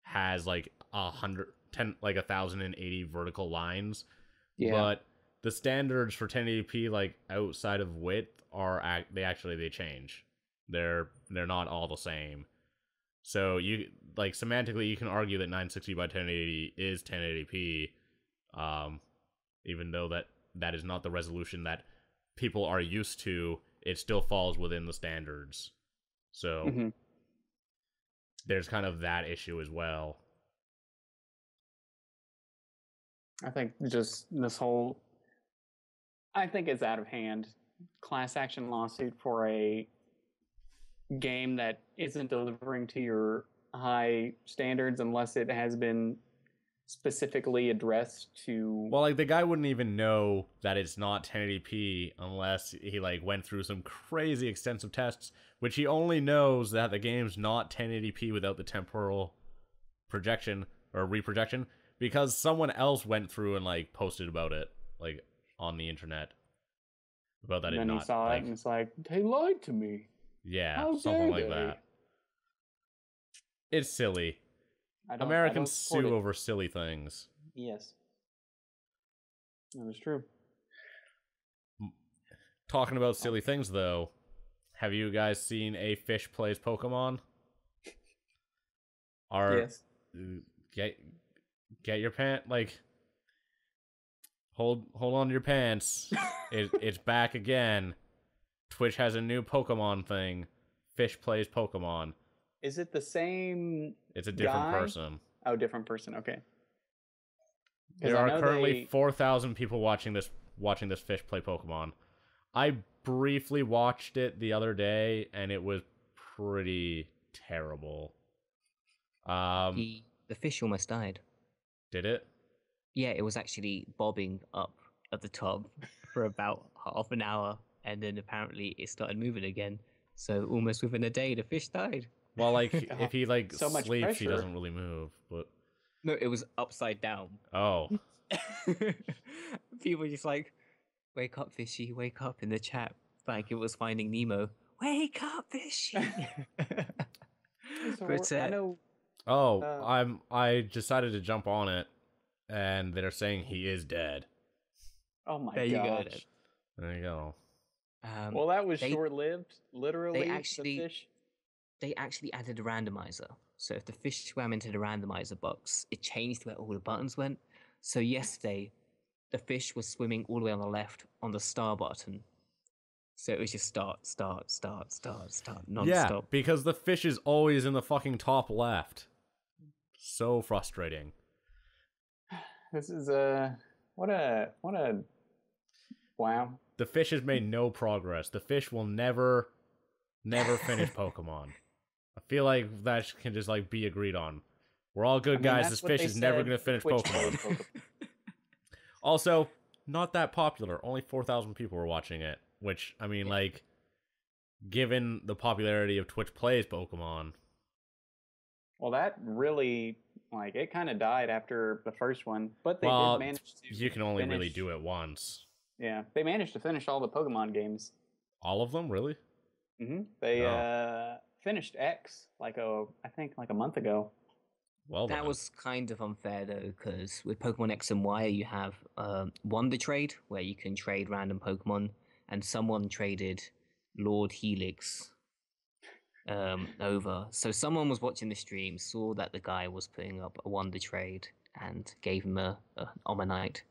A: has like 1,080 vertical lines. Yeah. But the standards for 1080p like outside of width are they change. They're not all the same. So you like semantically you can argue that 960 by 1080 is 1080p, even though that is not the resolution that people are used to. It still falls within the standards. So there's kind of that issue as well.
B: I think just this whole... I think it's out of hand. Class action lawsuit for a game that isn't delivering to your high standards unless it has been specifically addressed to...
A: Well, like the guy wouldn't even know that it's not 1080p unless he like went through some crazy extensive tests, which he only knows that the game's not 1080p without the temporal projection or reprojection because someone else went through and like posted about it like on the internet about that.
B: And then he saw it and it's like, they lied to me.
A: Yeah, something like that. It's silly. Americans sue over silly things.
B: Yes. That is true.
A: Talking about silly things, though, have you guys seen A Fish Plays Pokemon?
B: Yes.
A: Get your pants, like... Hold on to your pants. It's back again. Twitch has a new Pokemon thing. Fish Plays Pokemon.
B: Is it the same?
A: It's a different person.
B: Oh, different person. Okay.
A: There are currently 4,000 people watching this fish play Pokemon. I briefly watched it the other day, and it was pretty terrible.
C: The fish almost died.
A: Did it?
C: Yeah, it was actually bobbing up at the top for about half an hour, and then apparently it started moving again. So almost within a day, the fish died.
A: Well, like if he like so sleeps, he doesn't really move. But
C: no, it was upside down.
A: Oh.
C: People just like, wake up, fishy, wake up in the chat, like it was Finding Nemo. Wake up, fishy.
B: But, I know.
A: I decided to jump on it, and they're saying he is dead.
B: Oh my
C: gosh.
A: There you go.
B: Well, that was
C: they-
B: short-lived. Literally,
C: they actually
B: the fish.
C: they actually added a randomizer. So if the fish swam into the randomizer box, it changed where all the buttons went. So yesterday, the fish was swimming all the way on the left on the star button. So it was just start, non-stop.
A: Yeah, because the fish is always in the fucking top left. So frustrating.
B: This is what a wow.
A: The fish has made no progress. The fish will never finish Pokemon. I feel like that can just like be agreed on. We're all good guys. This fish is never going to finish Pokemon. Also, not that popular. Only 4,000 people were watching it. Which, I mean, like, given the popularity of Twitch Plays Pokemon.
B: Well, that really, like, it kind of died after the first one. But they
A: Well,
B: did manage to
A: you can only
B: finish.
A: really do it once.
B: Yeah, they managed to finish all the Pokemon games.
A: All of them, really?
B: They finished X I think like a month ago.
A: Well,
C: that
A: then.
C: was kind of unfair though, because with Pokemon X and Y, you have Wonder Trade, where you can trade random Pokemon, and someone traded Lord Helix over. So someone was watching the stream, saw that the guy was putting up a Wonder Trade, and gave him a Omanyte.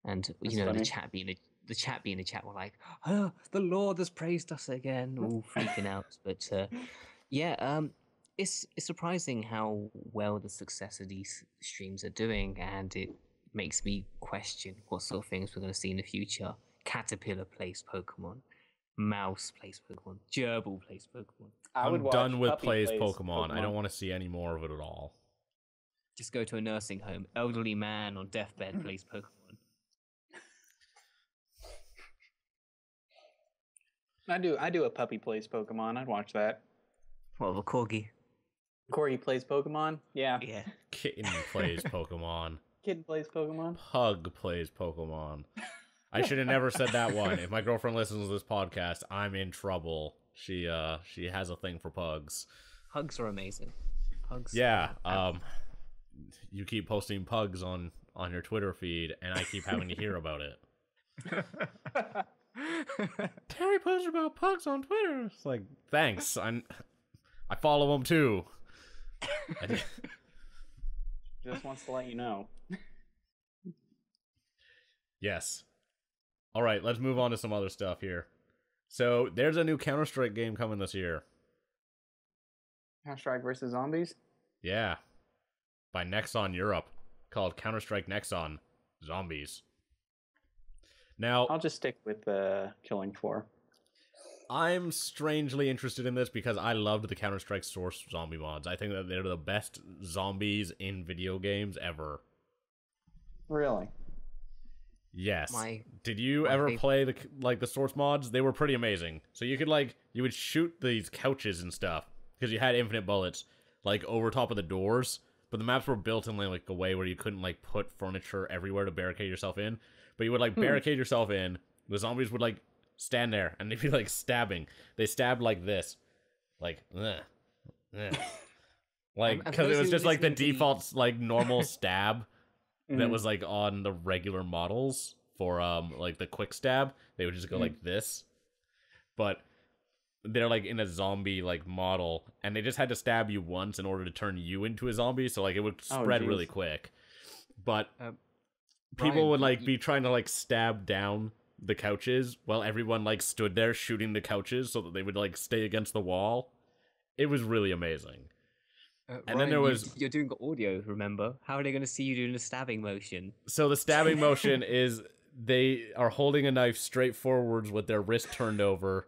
C: And
B: That's
C: you know,
B: funny.
C: the chat being the chat were like, "Oh, the Lord has praised us again," all freaking out. But it's surprising how well the success of these streams are doing, and it makes me question what sort of things we're going to see in the future. Caterpillar plays Pokemon, Mouse plays Pokemon, Gerbil plays Pokemon.
A: I'm done with plays Pokemon. I don't want to see any more of it at all.
C: Just go to a nursing home. Elderly man on deathbed plays Pokemon.
B: I do a puppy plays Pokemon. I'd watch that.
C: What, a corgi?
B: Corey plays Pokemon. Yeah.
C: Yeah.
A: Kitten plays Pokemon.
B: Kid plays Pokemon.
A: Pug plays Pokemon. I should have never said that one. If my girlfriend listens to this podcast, I'm in trouble. She has a thing for pugs.
C: Pugs are amazing. Pugs.
A: Yeah. You keep posting pugs on your Twitter feed, and I keep having to hear about it. Terry posted about pugs on Twitter. It's like, thanks. I follow him too.
B: Just wants to let you know.
A: Yes. All right, let's move on to some other stuff here. So there's a new Counter-Strike game coming this year.
B: Counter-Strike versus Zombies?
A: Yeah. By Nexon Europe, called Counter-Strike Nexon Zombies. Now,
B: I'll just stick with Killing Floor.
A: I'm strangely interested in this because I loved the Counter-Strike Source zombie mods. I think that they're the best zombies in video games ever.
B: Really?
A: Yes. Did you ever play the Source mods? They were pretty amazing. So you could you would shoot these couches and stuff because you had infinite bullets over top of the doors, but the maps were built in a way where you couldn't put furniture everywhere to barricade yourself in. But you would barricade yourself in. The zombies would stand there and they'd be stabbing. They stabbed like this, because it was just the default normal stab that was on the regular models for the quick stab. They would just go like this, but they're in a zombie model, and they just had to stab you once in order to turn you into a zombie. So it would spread really quick, but. People would be trying to stab down the couches while everyone stood there shooting the couches so that they would stay against the wall. It was really amazing. And
C: Ryan,
A: then there was
C: you're doing audio, remember? How are they going to see you doing the stabbing motion?
A: So the stabbing motion is they are holding a knife straight forwards with their wrist turned over,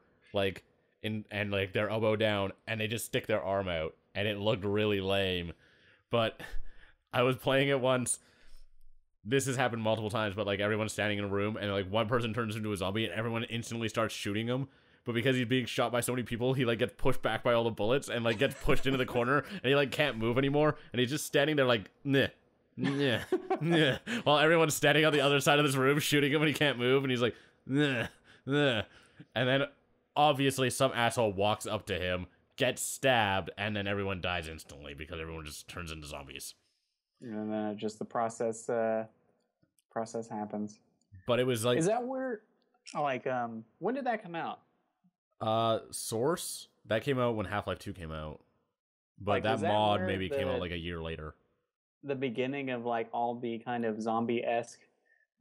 A: and their elbow down, and they just stick their arm out, and it looked really lame. But I was playing it once. This has happened multiple times, but everyone's standing in a room and one person turns into a zombie and everyone instantly starts shooting him. But because he's being shot by so many people, he gets pushed back by all the bullets and gets pushed into the corner and he can't move anymore. And he's just standing there nah, nah, while everyone's standing on the other side of this room shooting him and he can't move and he's nah. And then obviously some asshole walks up to him, gets stabbed, and then everyone dies instantly because everyone just turns into zombies.
B: And then just the process happens.
A: But it was
B: Is that where Like, when did that come out?
A: Source that came out when Half-Life 2 came out, but
B: Like,
A: that
B: was that
A: mod
B: where
A: maybe came out like a year later.
B: the beginning of like all the kind of zombie-esque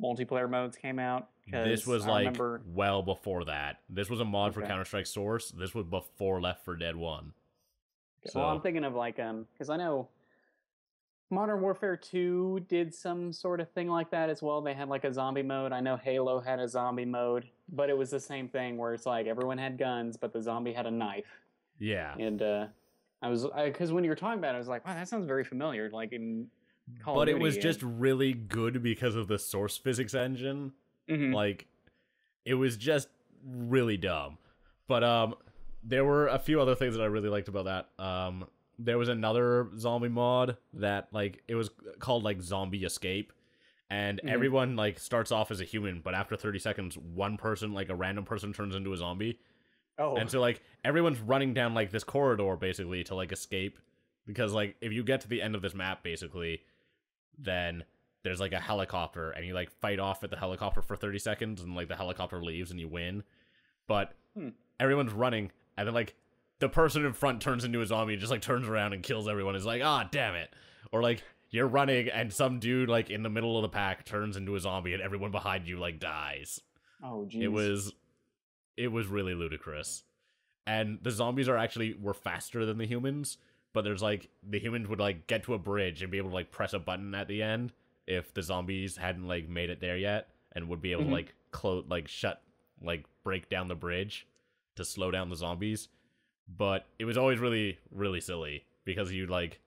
B: multiplayer modes came out?
A: This was
B: I
A: like
B: remember...
A: well before that. This was a mod for
B: Okay.
A: Counter-Strike Source. This was before Left 4 Dead 1.
B: Well, I'm thinking of like because I know Modern Warfare 2 did some sort of thing like that as well. They had like a zombie mode. I know Halo had a zombie mode, but it was the same thing where it's like everyone had guns, but the zombie had a knife.
A: Yeah.
B: And because when you were talking about it, I was like, wow, that sounds very familiar. Like in Call of
A: But
B: Duty,
A: it was just really good because of the Source physics engine.
B: Mhm.
A: Like, it was just really dumb. But there were a few other things that I really liked about that. There was another zombie mod that, like, it was called, like, Zombie Escape. And everyone, like, starts off as a human, but after 30 seconds, one person, like, a random person turns into a zombie.
B: Oh.
A: And so, like, everyone's running down, like, this corridor, basically, to, like, escape. Because, like, if you get to the end of this map, basically, then there's, like, a helicopter, and you, like, fight off at the helicopter for 30 seconds, and, like, the helicopter leaves, and you win. But everyone's running, and then, like, the person in front turns into a zombie and just, like, turns around and kills everyone. It's like, ah, damn it. Or, like, you're running, and some dude, like, in the middle of the pack turns into a zombie, and everyone behind you, like, dies.
B: Oh, jeez.
A: It was really ludicrous. And the zombies were faster than the humans, but there's, like, the humans would, like, get to a bridge and be able to, like, press a button at the end if the zombies hadn't, like, made it there yet, and would be able to, like, break down the bridge to slow down the zombies. But it was always really, really silly, because you'd, like,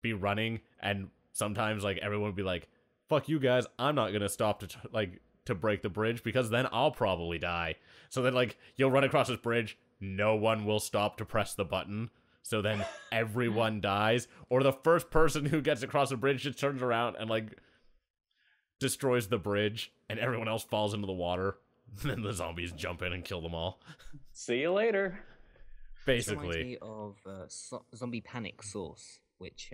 A: be running, and sometimes, like, everyone would be like, fuck you guys, I'm not gonna stop to break the bridge, because then I'll probably die. So then, like, you'll run across this bridge, no one will stop to press the button, so then everyone dies, or the first person who gets across the bridge just turns around and, like, destroys the bridge, and everyone else falls into the water. Then the zombies jump in and kill them all.
B: See you later.
C: This reminds
A: Basically.
C: me of Zombie Panic Source, which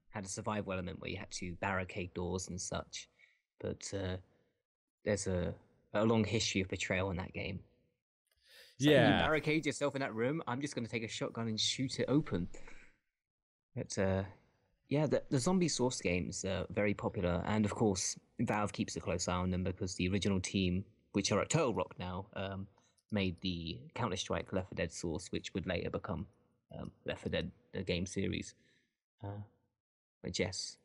C: had a survival element where you had to barricade doors and such. But there's a long history of betrayal in that game. So you barricade yourself in that room, I'm just going to take a shotgun and shoot it open. But yeah, the Zombie Source games are very popular, and of course, Valve keeps a close eye on them because the original team, which are at Turtle Rock now, made the Counter-Strike Left 4 Dead Source, which would later become Left 4 Dead, the game series. But yes.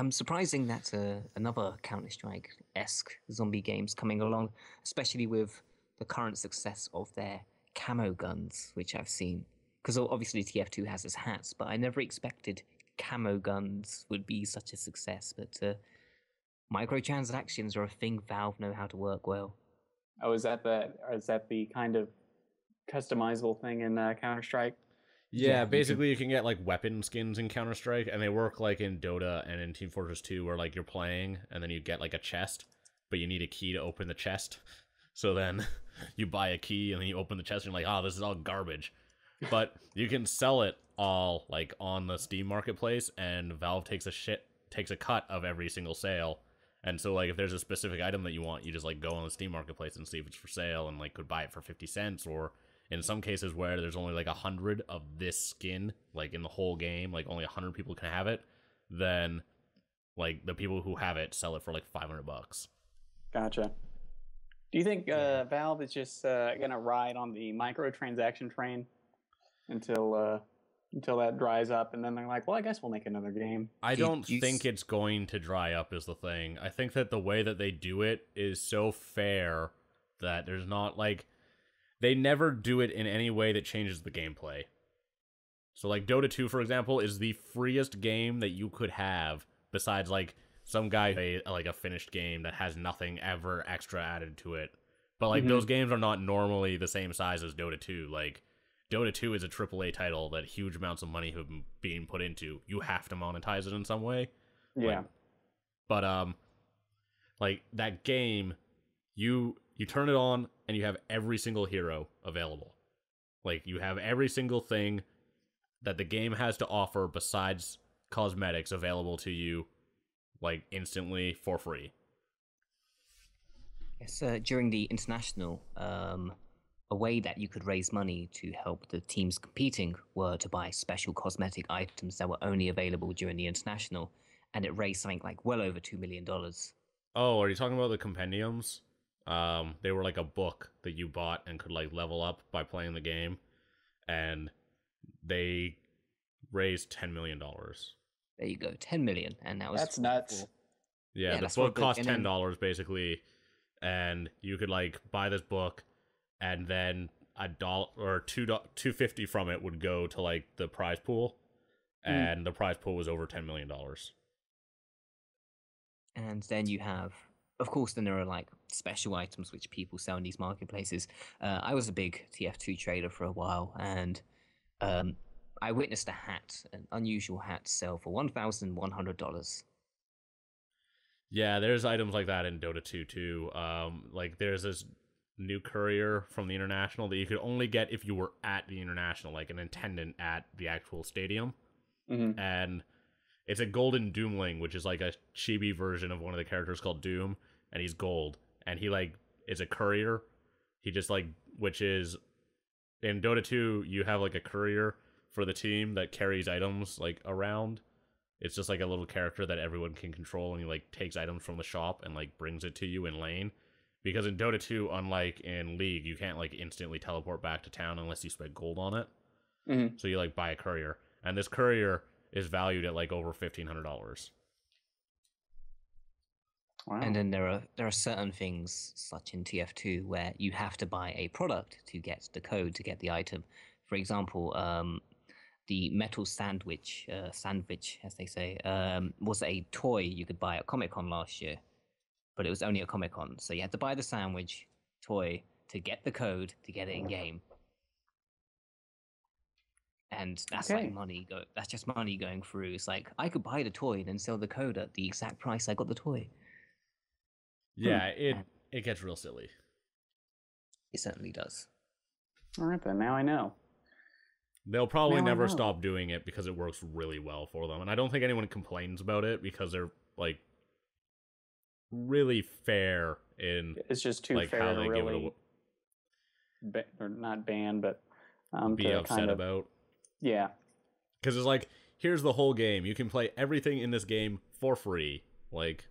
C: Surprising that another Counter-Strike-esque zombie game's coming along, especially with the current success of their camo guns, which I've seen. Because obviously TF2 has its hats, but I never expected camo guns would be such a success. But microtransactions are a thing Valve know how to work well.
B: Oh, is that the kind of customizable thing in Counter-Strike?
A: Yeah, basically you can get, like, weapon skins in Counter-Strike, and they work, like, in Dota and in Team Fortress 2, where, like, you're playing, and then you get, like, a chest, but you need a key to open the chest. So then you buy a key, and then you open the chest, and you're like, oh, this is all garbage. But you can sell it all, like, on the Steam Marketplace, and Valve takes a cut of every single sale. And so, like, if there's a specific item that you want, you just, like, go on the Steam Marketplace and see if it's for sale, and, like, could buy it for 50 cents, or in some cases where there's only, like, 100 of this skin, like, in the whole game, like, only 100 people can have it, then, like, the people who have it sell it for, like, $500.
B: Gotcha. Do you think Valve is just gonna ride on the microtransaction train until that dries up, and then they're like, well, I guess we'll make another game?
A: I don't think it's going to dry up is the thing. I think that the way that they do it is so fair that there's not, like, they never do it in any way that changes the gameplay. So, like, Dota 2, for example, is the freest game that you could have, besides, like, some guy, like, a finished game that has nothing ever extra added to it. But, like, those games are not normally the same size as Dota 2. Like, Dota 2 is a AAA title that huge amounts of money have been being put into. You have to monetize it in some way.
B: Yeah.
A: Like, but, like, that game, you turn it on, and you have every single hero available. Like, you have every single thing that the game has to offer besides cosmetics available to you, like, instantly for free.
C: Yes, during the international, a way that you could raise money to help the teams competing were to buy special cosmetic items that were only available during the international, and it raised something like well over $2 million.
A: Oh, are you talking about the compendiums? They were like a book that you bought and could like level up by playing the game, and they raised $10 million.
C: There you go, 10 million, and that was
B: That's nuts.
A: Yeah, the
C: that's
A: book
C: what
A: cost
C: and then-
A: $10 basically, and you could like buy this book, and then $1 or $2.50 from it would go to like the prize pool, and the prize pool was over $10 million.
C: And then you have, of course, then there are like special items which people sell in these marketplaces. I was a big TF2 trader for a while, and I witnessed an unusual hat sell for $1,100.
A: Yeah, there's items like that in Dota 2 too. Like there's this new courier from the international that you could only get if you were at the international, like an attendant at the actual stadium. And it's a golden Doomling, which is like a chibi version of one of the characters called Doom, and he's gold, and he like is a courier. He just like, which is in Dota 2, you have like a courier for the team that carries items like around. It's just like a little character that everyone can control, and he like takes items from the shop and like brings it to you in lane. Because in Dota 2, unlike in League, you can't like instantly teleport back to town unless you spend gold on it. So you like buy a courier, and this courier is valued at like over $1,500.
B: Wow.
C: And then there are certain things, such in TF2, where you have to buy a product to get the code to get the item. For example, the metal sandwich as they say, was a toy you could buy at Comic-Con last year, but it was only at Comic-Con, so you had to buy the sandwich toy to get the code to get it in game. And that's like that's just money going through. It's like I could buy the toy and then sell the code at the exact price I got the toy.
A: Yeah, it gets real silly.
C: It certainly does.
B: All right, then. Now I know.
A: They'll probably
B: Now I
A: never
B: know.
A: stop doing it because it works really well for them. And I don't think anyone complains about it because they're like really fair in
B: It's just too
A: like
B: fair
A: how
B: to
A: they give
B: really, or not ban, but
A: be
B: to
A: upset
B: kind of,
A: about.
B: yeah.
A: Because it's like, here's the whole game. You can play everything in this game for free. Like,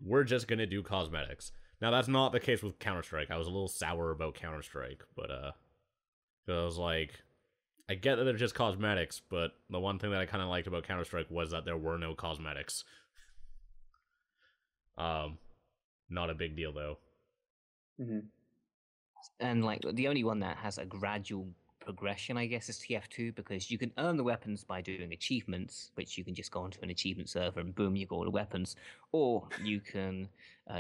A: we're just gonna do cosmetics. Now that's not the case with Counter-Strike. I was a little sour about Counter-Strike, but I was like, I get that they're just cosmetics, but the one thing that I kind of liked about Counter-Strike was that there were no cosmetics. Not a big deal though.
C: And like the only one that has a gradual progression, I guess, is TF2, because you can earn the weapons by doing achievements, which you can just go onto an achievement server and boom, you got all the weapons, or you can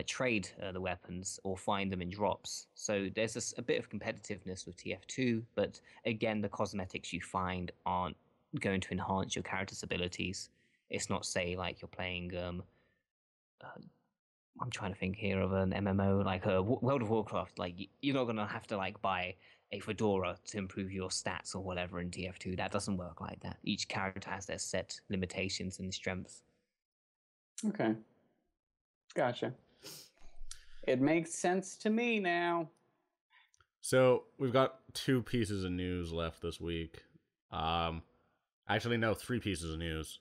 C: trade the weapons or find them in drops. So there's a bit of competitiveness with TF2, but again, the cosmetics you find aren't going to enhance your character's abilities. It's not, say, like you're playing I'm trying to think here of an MMO like World of Warcraft. Like you're not gonna have to like buy a fedora to improve your stats or whatever in TF2. That doesn't work like that. Each character has their set limitations and strengths.
B: Okay. Gotcha. It makes sense to me now.
A: So we've got 2 pieces of news left this week. Actually, no, 3 pieces of news.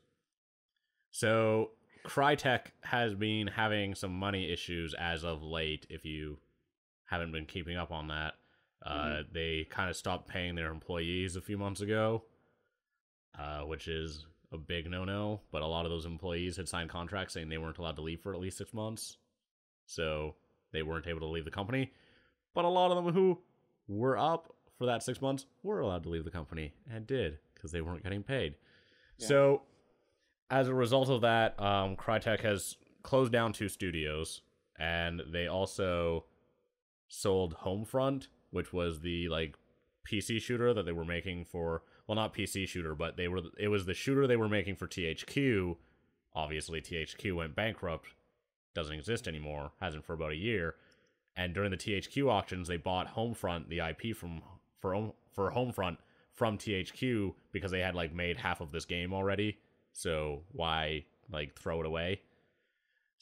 A: So Crytek has been having some money issues as of late. If you haven't been keeping up on that, they kind of stopped paying their employees a few months ago, which is a big no-no. But a lot of those employees had signed contracts saying they weren't allowed to leave for at least 6 months, so they weren't able to leave the company. But a lot of them who were up for that 6 months were allowed to leave the company and did, because they weren't getting paid. Yeah. So as a result of that, Crytek has closed down 2 studios, and they also sold Homefront, which was the like PC shooter that they were making for, well, not PC shooter, but it was the shooter they were making for THQ. Obviously, THQ went bankrupt, doesn't exist anymore, hasn't for about a year. And during the THQ auctions, they bought Homefront, the IP for Homefront from THQ, because they had like made half of this game already. So why like throw it away?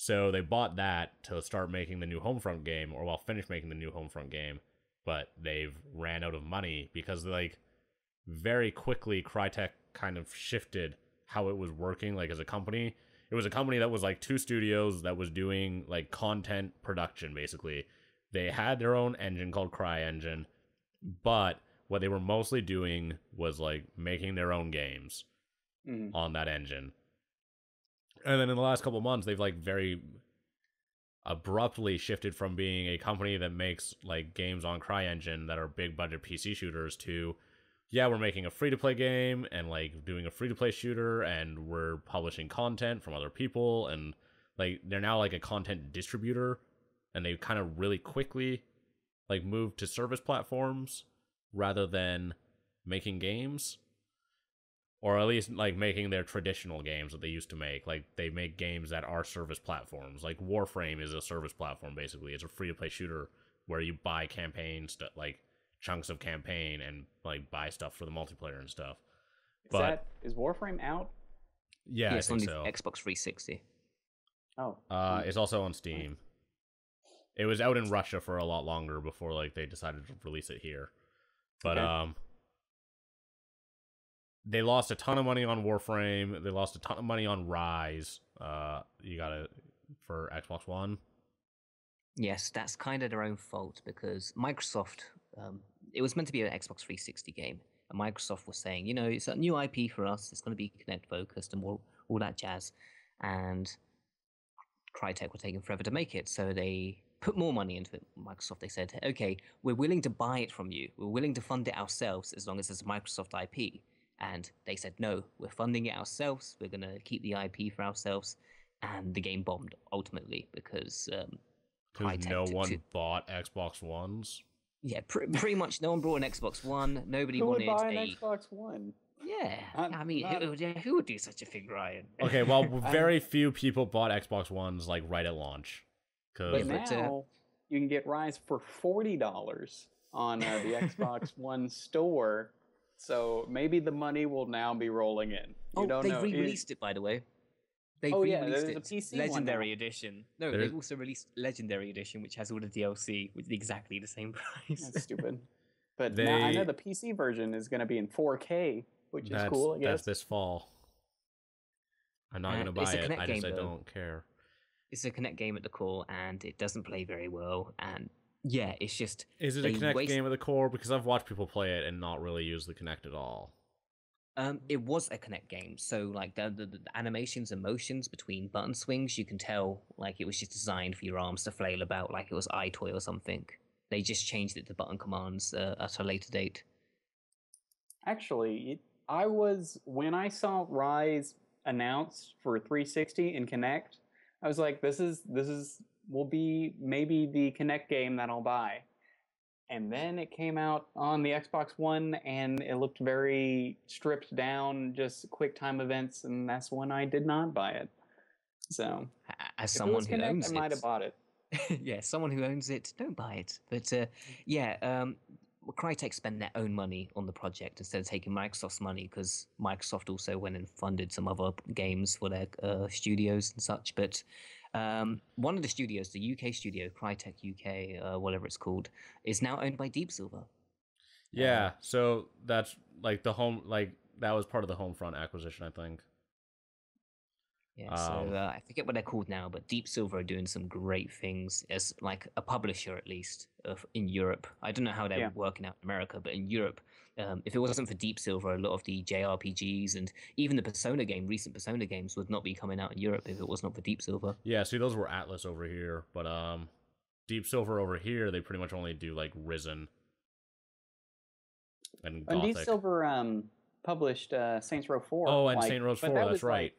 A: So they bought that to start making the new Homefront game, or well, finish making the new Homefront game, but they've ran out of money because like very quickly Crytek kind of shifted how it was working like as a company. It was a company that was like 2 studios that was doing like content production basically. They had their own engine called CryEngine, but what they were mostly doing was like making their own games on that engine. And then in the last couple of months, they've like very abruptly shifted from being a company that makes like games on CryEngine that are big budget PC shooters to, yeah, we're making a free-to-play game and like doing a free-to-play shooter, and we're publishing content from other people, and like they're now like a content distributor, and they kind of really quickly like moved to service platforms rather than making games, or at least like making their traditional games that they used to make. Like they make games that are service platforms. Like Warframe is a service platform basically. It's a free-to-play shooter where you buy campaigns, like chunks of campaign, and like buy stuff for the multiplayer and stuff.
B: Is Warframe out?
A: Yeah, I
C: it's
A: think
C: on
A: so.
C: Xbox 360.
B: Oh.
A: It's also on Steam. It was out in Russia for a lot longer before like they decided to release it here. But
B: Okay.
A: They lost a ton of money on Warframe. They lost a ton of money on Rise. You got it for Xbox One.
C: Yes, that's kind of their own fault because Microsoft, it was meant to be an Xbox 360 game, and Microsoft was saying, you know, it's a new IP for us, it's going to be Kinect focused and all that jazz, and Crytek were taking forever to make it, so they put more money into it. Microsoft, they said, okay, we're willing to buy it from you, we're willing to fund it ourselves as long as it's a Microsoft IP, and they said, no, we're funding it ourselves, we're going to keep the IP for ourselves, and the game bombed ultimately because
A: Because no one bought Xbox Ones.
C: Yeah, pretty much no one bought an Xbox One. Nobody
B: Who would
C: wanted
B: buy an Xbox One?
C: Yeah, I mean, who would do such a thing, Ryan?
A: Okay, well, very few people bought Xbox Ones like right at launch.
B: But now you can get Rise for $40 on the Xbox One store. So maybe the money will now be rolling in.
C: They re-released it, by the way. They
B: there's a PC
C: Legendary Edition. No, they've also released Legendary Edition, which has all the DLC, which is exactly the same price.
B: That's stupid. But now I know the PC version is going to be in 4K, which is cool, I guess.
A: That's this fall. I'm not going to buy it. I don't care.
C: It's a Kinect game at the core, and it doesn't play very well. And yeah, it's just...
A: Is it a Kinect game at the core? Because I've watched people play it and not really use the Kinect at all.
C: It was a Kinect game, so like the animations and motions between button swings, you can tell like it was just designed for your arms to flail about like it was iToy or something. They just changed it to button commands at a later date.
B: Actually, when I saw Rise announced for 360 in Kinect, I was like, this will be maybe the Kinect game that I'll buy. And then it came out on the Xbox One, and it looked very stripped down, just quick time events, and that's when I did not buy it. So,
C: as someone who owns it,
B: I might have bought it.
C: Yeah, someone who owns it, don't buy it. But Crytek spent their own money on the project instead of taking Microsoft's money, because Microsoft also went and funded some other games for their studios and such. But one of the studios, the UK studio, Crytek UK, whatever it's called, is now owned by Deep Silver.
A: Yeah, so that's like that was part of the Homefront acquisition, I think.
C: Yeah, so I forget what they're called now, but Deep Silver are doing some great things as like a publisher, at least in Europe. I don't know how they're working out in America, but in Europe, if it wasn't for Deep Silver, a lot of the JRPGs and even the recent Persona games would not be coming out in Europe if it was not for Deep Silver.
A: Yeah, see, those were Atlas over here, but Deep Silver over here, they pretty much only do like Risen and Gothic.
B: And Deep Silver published Saints Row 4.
A: Oh, and Saints Row 4, that's right.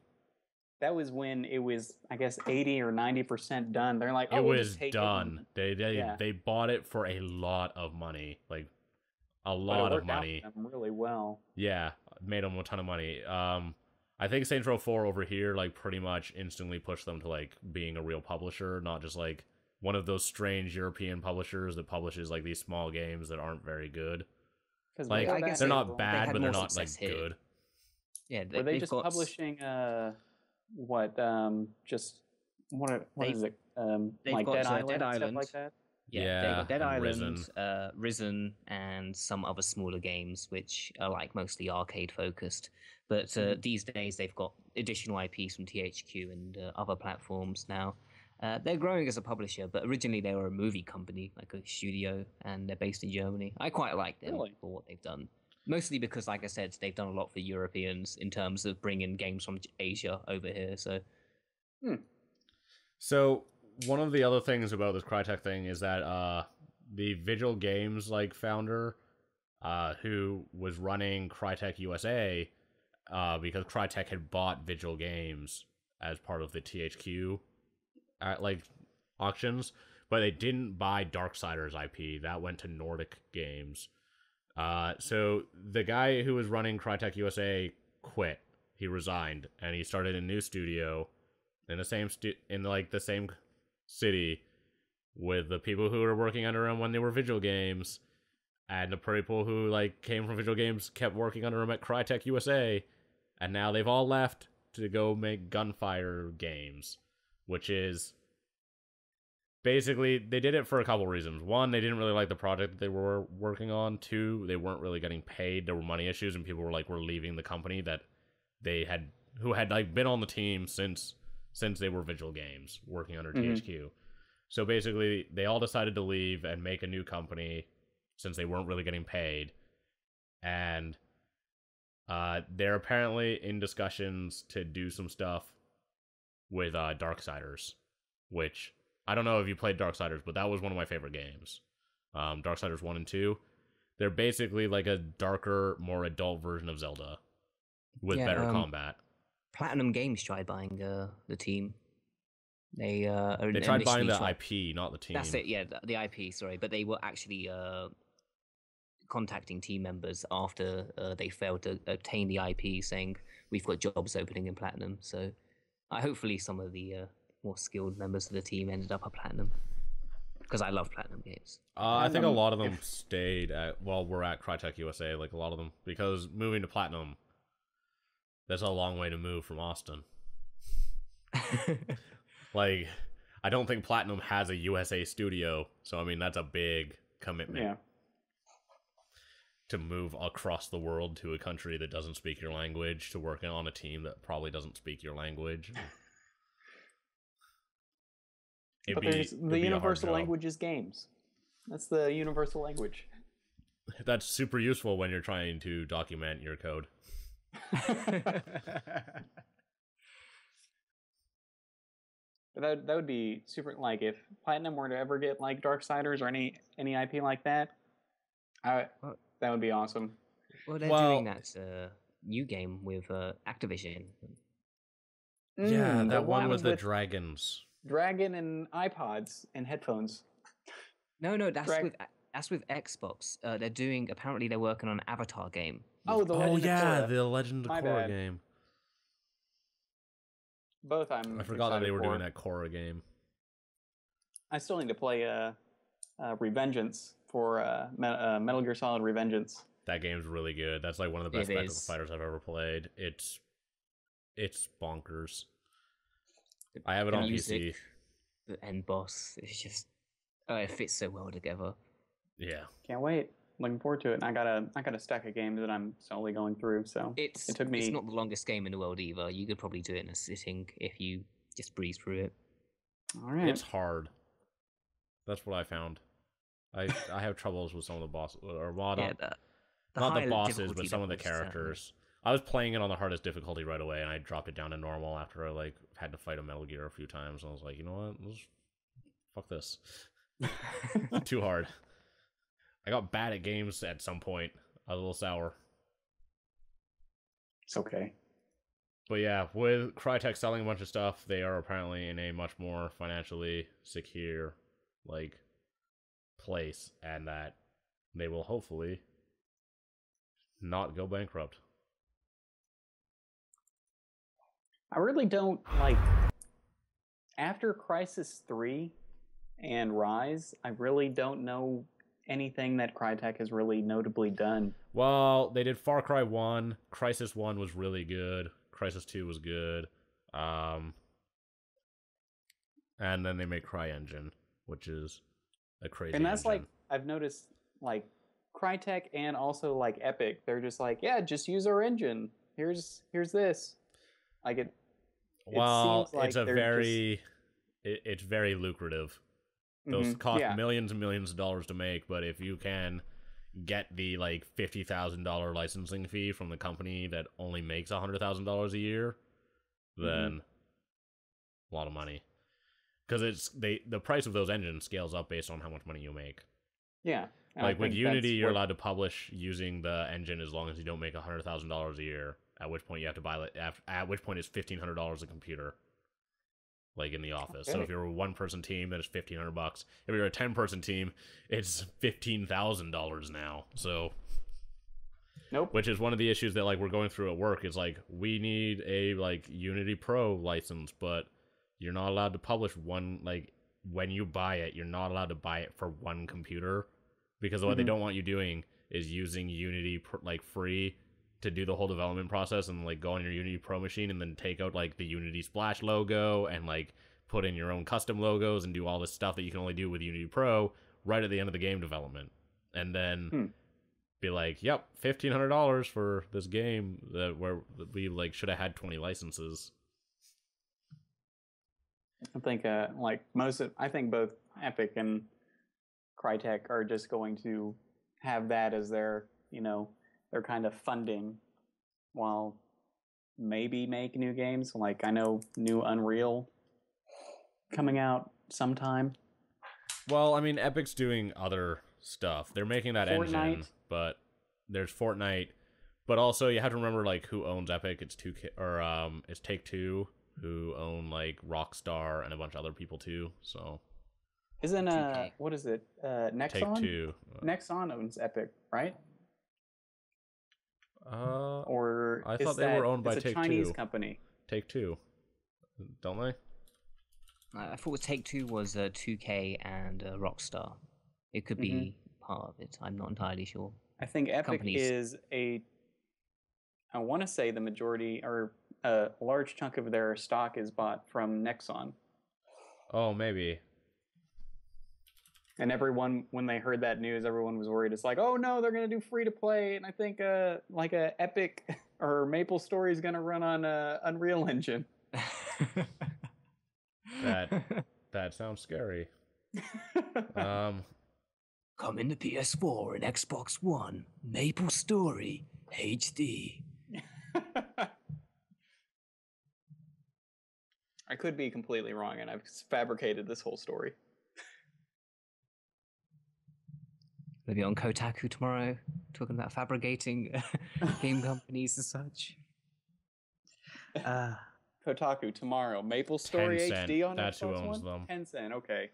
B: That was when it was, I guess, 80 or 90% done. They're like,
A: it was done. They bought it for a lot of money, like a lot of money.
B: Really well.
A: Yeah, made them a ton of money. I think Saints Row 4 over here, like pretty much instantly pushed them to like being a real publisher, not just like one of those strange European publishers that publishes like these small games that aren't very good. Like
C: I guess
A: they're not bad, but they're not like
C: here.
A: good.
C: Yeah,
B: were they just publishing just What is it?
C: they've
B: Like
C: got,
B: Dead
C: Dead
B: Island, stuff
C: Island.
B: like that.
C: Yeah, they got Dead
A: and
C: Island, Risen, and some other smaller games which are like mostly arcade focused. But these days they've got additional IPs from THQ and other platforms now. They're growing as a publisher, but originally they were a movie company, like a studio, and they're based in Germany. I quite like them for what they've done. Mostly because, like I said, they've done a lot for Europeans in terms of bringing games from Asia over here.
A: So one of the other things about this Crytek thing is that the Vigil Games founder, who was running Crytek USA, because Crytek had bought Vigil Games as part of the THQ auctions, but they didn't buy Darksiders IP. That went to Nordic Games. So the guy who was running Crytek USA quit. He resigned, and he started a new studio in the same the same city with the people who were working under him when they were Vigil Games, and the people who came from Vigil Games kept working under him at Crytek USA, and now they've all left to go make Gunfire Games, which is basically, they did it for a couple reasons. One, they didn't really like the project that they were working on. Two, they weren't really getting paid. There were money issues, and people were leaving the company that they had, who had been on the team since they were Vigil Games, working under THQ. So basically, they all decided to leave and make a new company since they weren't really getting paid. And they're apparently in discussions to do some stuff with Darksiders, which I don't know if you played Darksiders, but that was one of my favorite games. Darksiders 1 and 2. They're basically like a darker, more adult version of Zelda with better combat.
C: Platinum Games tried buying the team. They
A: tried buying the IP, not the team.
C: That's it, yeah, the IP, sorry. But they were actually contacting team members after they failed to obtain the IP, saying, we've got jobs opening in Platinum. So hopefully some of the more skilled members of the team ended up at Platinum, because I love Platinum Games.
A: I think a lot of them stayed we're at Crytek USA, a lot of them, because moving to Platinum, that's a long way to move from Austin. I don't think Platinum has a USA studio, so I mean that's a big commitment to move across the world to a country that doesn't speak your language, to working on a team that probably doesn't speak your language.
B: But there's the universal language is games. That's the universal language.
A: That's super useful when you're trying to document your code.
B: But that would be super. If Platinum were to ever get Darksiders or any IP like that, that would be awesome.
C: Well, they're doing that new game with Activision.
A: Yeah, that one was the dragons.
B: Dragon and iPods and headphones.
C: No, that's with Xbox. Apparently they're working on an Avatar game.
B: Oh, the Legend of Korra.
A: The Legend of Korra game.
B: Both I
A: forgot that they were doing that Korra game.
B: I still need to play Revengeance for Metal Gear Solid Revengeance.
A: That game's really good. That's one of the best Spectacle Fighters I've ever played. It's bonkers. I have it on PC.
C: The end boss, it's just it fits so well together.
A: Yeah,
B: can't wait. Looking forward to it. And I got a stack of games that I'm slowly going through. So it took me.
C: It's not the longest game in the world either. You could probably do it in a sitting if you just breeze through it.
B: All right.
A: It's hard. That's what I found. I have troubles with some of the bosses, or not the bosses, but some of the characters. I was playing it on the hardest difficulty right away, and I dropped it down to normal after I had to fight a Metal Gear a few times. And I was like, you know what? Fuck this. Too hard. I got bad at games at some point. I was a little sour.
B: It's okay.
A: But yeah, with Crytek selling a bunch of stuff, they are apparently in a much more financially secure place, and that they will hopefully not go bankrupt.
B: I really don't after Crysis 3 and Rise, I really don't know anything that Crytek has really notably done.
A: Well, they did Far Cry 1. Crysis 1 was really good. Crysis 2 was good. And then they make CryEngine, which is a crazy
B: And that's
A: engine.
B: like, I've noticed, like, Crytek and also like Epic, they're just like, yeah, just use our engine. Here's this. Like it.
A: Well,
B: seems like
A: it's a
B: they're
A: very, it's very lucrative. Those cost millions and millions of dollars to make, but if you can get the like $50,000 licensing fee from the company that only makes $100,000 a year, then a lot of money. Because the price of those engines scales up based on how much money you make.
B: Yeah.
A: Like with Unity, you're allowed to publish using the engine as long as you don't make $100,000 a year. At which point you have to buy. At which point it's $1,500 a computer. Like in the office.
B: Okay.
A: So if you're a 1-person team, then it's $1,500. If you're a 10-person team, it's $15,000 now. So.
B: Nope.
A: Which is one of the issues that like we're going through at work. Is like we need a like Unity Pro license, but you're not allowed to publish one. Like when you buy it, you're not allowed to buy it for one computer. Because what they don't want you doing is using Unity like free to do the whole development process and like go on your Unity Pro machine and then take out like the Unity Splash logo and like put in your own custom logos and do all this stuff that you can only do with Unity Pro right at the end of the game development. And then be like, yep, $1,500 for this game where we like should have had 20 licenses.
B: I think I think both Epic and Crytek are just going to have that as their, their kind of funding while maybe make new games. Like I know new Unreal coming out sometime.
A: Well, I mean, Epic's doing other stuff. They're making that
B: Fortnite.
A: engine, but there's Fortnite. But also you have to remember like who owns Epic. It's 2K or it's Take-Two who own like Rockstar and a bunch of other people too. So
B: Isn't
C: 2K.
B: what is it? Nexon?
A: Take-Two.
B: Nexon owns Epic, right? Or
A: I thought they were owned by
B: it's a
A: Take-Two.
B: Chinese company.
A: Take-Two, don't they?
C: I thought Take-Two was 2K and Rockstar. It could be part of it. I'm not entirely sure.
B: I think Epic
C: Companies.
B: is I want to say the majority or a large chunk of their stock is bought from Nexon.
A: Oh, maybe.
B: And everyone, when they heard that news, everyone was worried. It's like, oh no, they're going to do free to play. And I think like a Epic or Maple Story is going to run on Unreal Engine.
A: That sounds scary.
C: Coming to PS4 and Xbox One, Maple Story HD.
B: I could be completely wrong, and I've fabricated this whole story.
C: Maybe on Kotaku tomorrow, talking about fabricating game companies and such.
B: Kotaku tomorrow. Maple Story
A: Tencent,
B: HD on
A: that's who
B: Xbox
A: owns
B: One?
A: them.
B: Tencent, okay.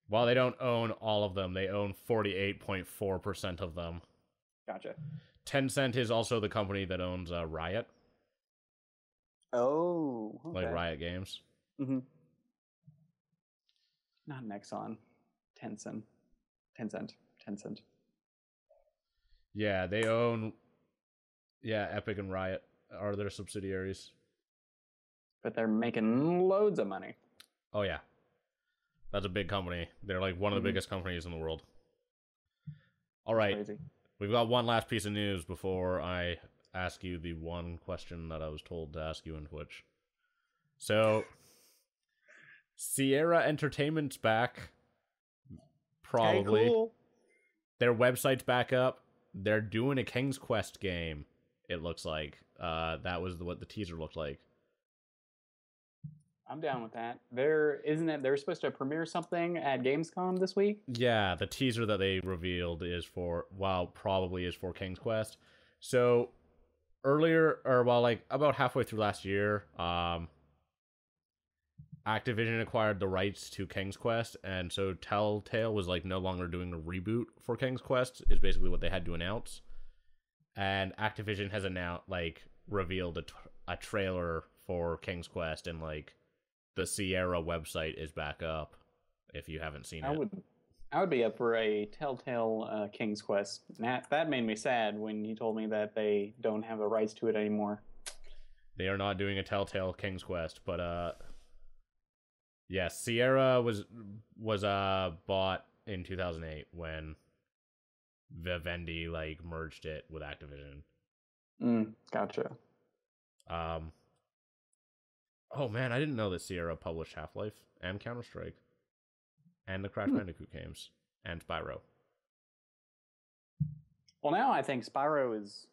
A: Well, they don't own all of them. They own 48.4% of them.
B: Gotcha.
A: Tencent is also the company that owns Riot,
B: Oh, okay.
A: like Riot Games.
B: Mm-hmm. Not Nexon. Tencent.
A: Yeah, they own. Yeah, Epic and Riot are their subsidiaries.
B: But they're making loads of money.
A: Oh yeah, that's a big company. They're like one of the biggest companies in the world. All right,
B: Crazy.
A: we've got one last piece of news before I ask you the one question that I was told to ask you in Twitch. So, Sierra Entertainment's back. Probably.
B: Hey, cool.
A: Their website's back up. They're doing a King's Quest game, it looks like. That was what the teaser looked like.
B: I'm down with that. They're supposed to premiere something at Gamescom this week?
A: Yeah, the teaser that they revealed probably is for King's Quest. So, about halfway through last year, Activision acquired the rights to King's Quest, and so Telltale was like no longer doing a reboot for King's Quest, is basically what they had to announce. And Activision has revealed a trailer for King's Quest, and like the Sierra website is back up if you haven't seen it.
B: I would be up for a Telltale King's Quest. That made me sad when you told me that they don't have the rights to it anymore.
A: They are not doing a Telltale King's Quest, but Yeah, Sierra was bought in 2008 when Vivendi like merged it with Activision.
B: Gotcha.
A: Oh man, I didn't know that Sierra published Half-Life and Counter-Strike and the Crash Bandicoot games and Spyro.
B: Well, now I think Spyro is...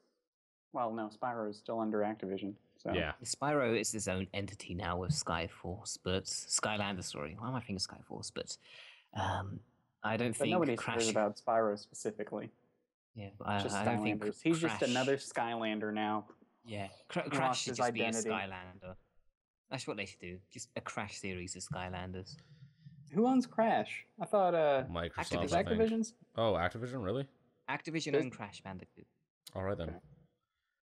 B: Well, no, Spyro is still under Activision. So.
A: Yeah.
C: Spyro is its own entity now with Skyforce, but Skylander, sorry. Why am I thinking Skyforce? But I don't think
B: nobody
C: Crash...
B: cares about Spyro specifically.
C: Yeah, I don't think
B: He's
C: Crash...
B: just another Skylander now.
C: Yeah, Crash should just be a Skylander. That's what they should do. Just a Crash series of Skylanders.
B: Who owns Crash? I thought
A: Microsoft.
B: Is Activision's?
A: Oh, Activision, really?
C: Activision owned Crash Bandicoot.
A: All right then.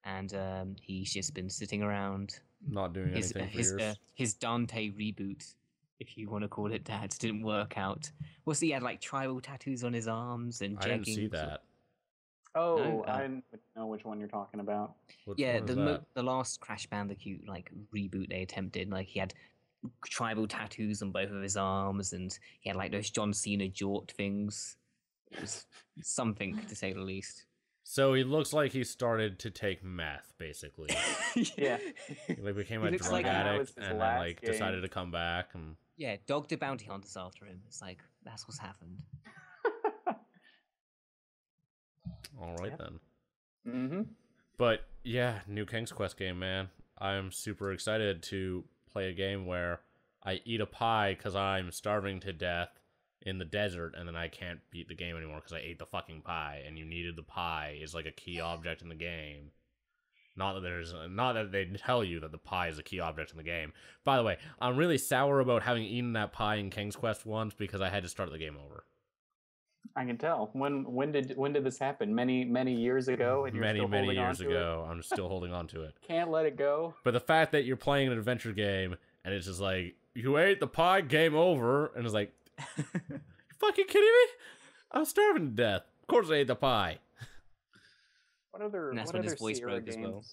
C: And he's just been sitting around,
A: not doing anything for years.
C: His Dante reboot, if you want to call it that, didn't work out. He had like tribal tattoos on his arms and jeggings.
A: I didn't see that.
B: Oh, no, I didn't know which one you're talking about.
C: The last Crash Bandicoot like reboot they attempted, like he had tribal tattoos on both of his arms, and he had like those John Cena jort things. It was something, to say the least.
A: So he looks like he started to take meth, basically.
B: Yeah.
A: He like became a drug addict and then like decided to come back. And...
C: Yeah, dogged the bounty hunters after him. It's like, that's what's happened.
A: All right then.
B: Mm-hmm.
A: But yeah, new King's Quest game, man. I'm super excited to play a game where I eat a pie because I'm starving to death in the desert, and then I can't beat the game anymore because I ate the fucking pie, and you needed the pie is like a key object in the game. Not that they tell you that the pie is a key object in the game. By the way, I'm really sour about having eaten that pie in King's Quest once because I had to start the game over.
B: I can tell. When did this happen? Many years ago, and you're
A: many years ago. I'm still holding on to it.
B: Can't let it go.
A: But the fact that you're playing an adventure game and it's just like, you ate the pie, game over, and it's like, you fucking kidding me? I was starving to death. Of course I ate the pie.
B: What other
C: his voice
B: Sierra
C: broke as well.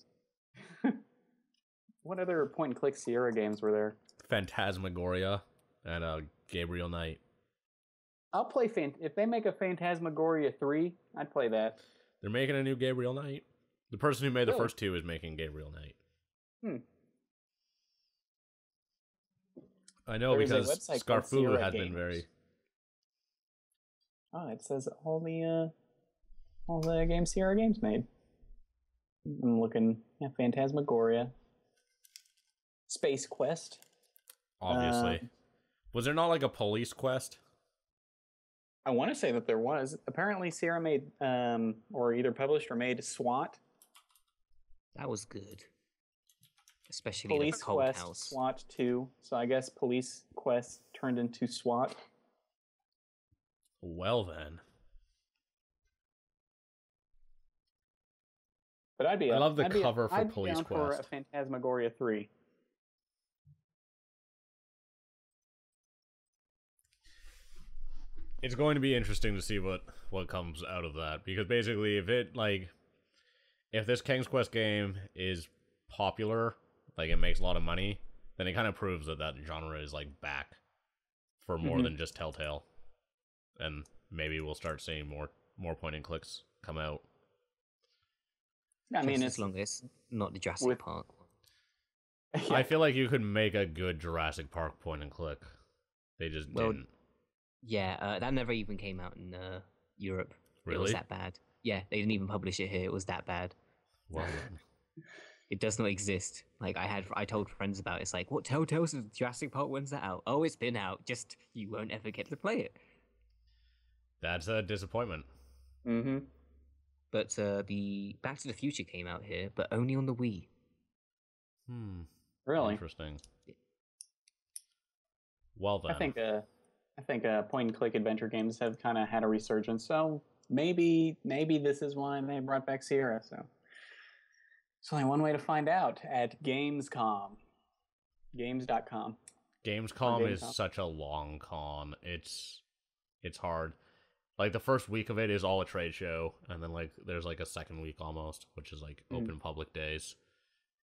B: What other point-and-click Sierra games were there?
A: Phantasmagoria and Gabriel Knight.
B: I'll play if they make a Phantasmagoria 3, I'd play that.
A: They're making a new Gabriel Knight. The person who made the first two is making Gabriel Knight. I know because Scarfulu has been very...
B: Oh, it says all the games Sierra Games made. I'm looking at Phantasmagoria. Space Quest.
A: Obviously. Was there not like a police quest?
B: I want to say that there was. Apparently Sierra made, or either published or made SWAT.
C: That was good. Especially
B: Police
C: the Cold
B: Quest,
C: House.
B: SWAT 2. So I guess Police Quest turned into SWAT.
A: Well then.
B: But I love
A: the cover for Police Quest.
B: For a Phantasmagoria 3.
A: It's going to be interesting to see what comes out of that, because basically if this King's Quest game is popular, like it makes a lot of money, then it kind of proves that genre is like back for more than just Telltale, and maybe we'll start seeing more point and clicks come out.
B: I mean,
C: as long as not the Jurassic Park one.
A: Yeah. I feel like you could make a good Jurassic Park point and click. They just didn't.
C: Yeah, that never even came out in Europe.
A: Really?
C: It was that bad. Yeah, they didn't even publish it here. It was that bad.
A: Well,
C: it does not exist. Like I told friends about it. It's like, what Telltale's Jurassic Park? When's that out? Oh, it's been out. Just you won't ever get to play it.
A: That's a disappointment.
B: Mm-hmm.
C: But the Back to the Future came out here, but only on the Wii.
B: Really
A: interesting. Well then,
B: I think point-and-click adventure games have kind of had a resurgence. So maybe this is why they brought back Sierra. So it's only one way to find out at Gamescom. Games.com.
A: Gamescom is such a long con. It's hard. Like the first week of it is all a trade show, and then like there's like a second week almost, which is like open public days.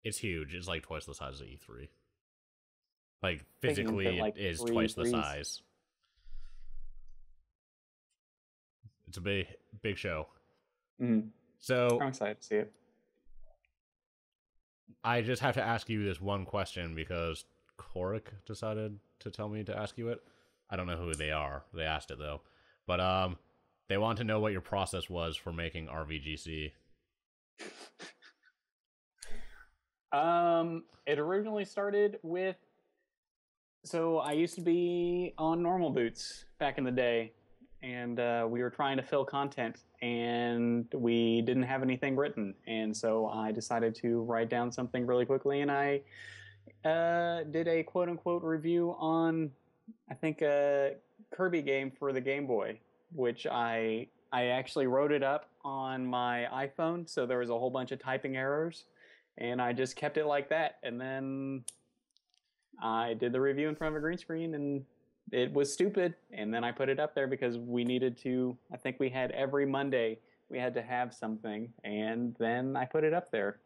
A: It's huge. It's like twice the size of E3. Like,
B: Thinking
A: physically,
B: fit, like,
A: it is
B: 3
A: twice the
B: threes.
A: size. It's a big show.
B: Mm-hmm.
A: So,
B: I'm excited to see it.
A: I just have to ask you this one question because Crytek decided to tell me to ask you it. I don't know who they are. They asked it, though. But, they want to know what your process was for making RVGC.
B: It originally started with... So I used to be on normal boots back in the day, and we were trying to fill content, and we didn't have anything written, and so I decided to write down something really quickly, and I did a quote-unquote review on, I think, a Kirby game for the Game Boy, which I actually wrote it up on my iPhone, so there was a whole bunch of typing errors, and I just kept it like that, and then I did the review in front of a green screen, and it was stupid, and then I put it up there because we needed to, I think we had every Monday, we had to have something, and then I put it up there.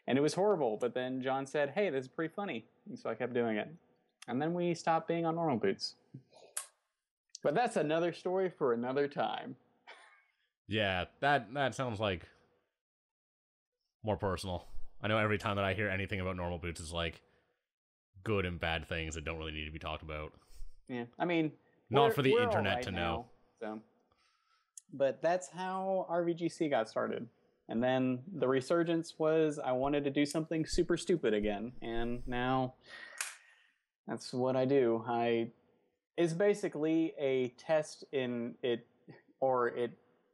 B: And it was horrible, but then John said, hey, this is pretty funny, and so I kept doing it. And then we stopped being on normal boots. But that's another story for another time.
A: Yeah, that sounds like more personal. I know every time that I hear anything about normal boots, it's like good and bad things that don't really need to be talked about.
B: Yeah, I mean...
A: Not for the
B: we're
A: internet
B: right
A: to
B: now,
A: know.
B: So. But that's how RVGC got started. And then the resurgence was I wanted to do something super stupid again. And now that's what I do. It's basically a test in it, or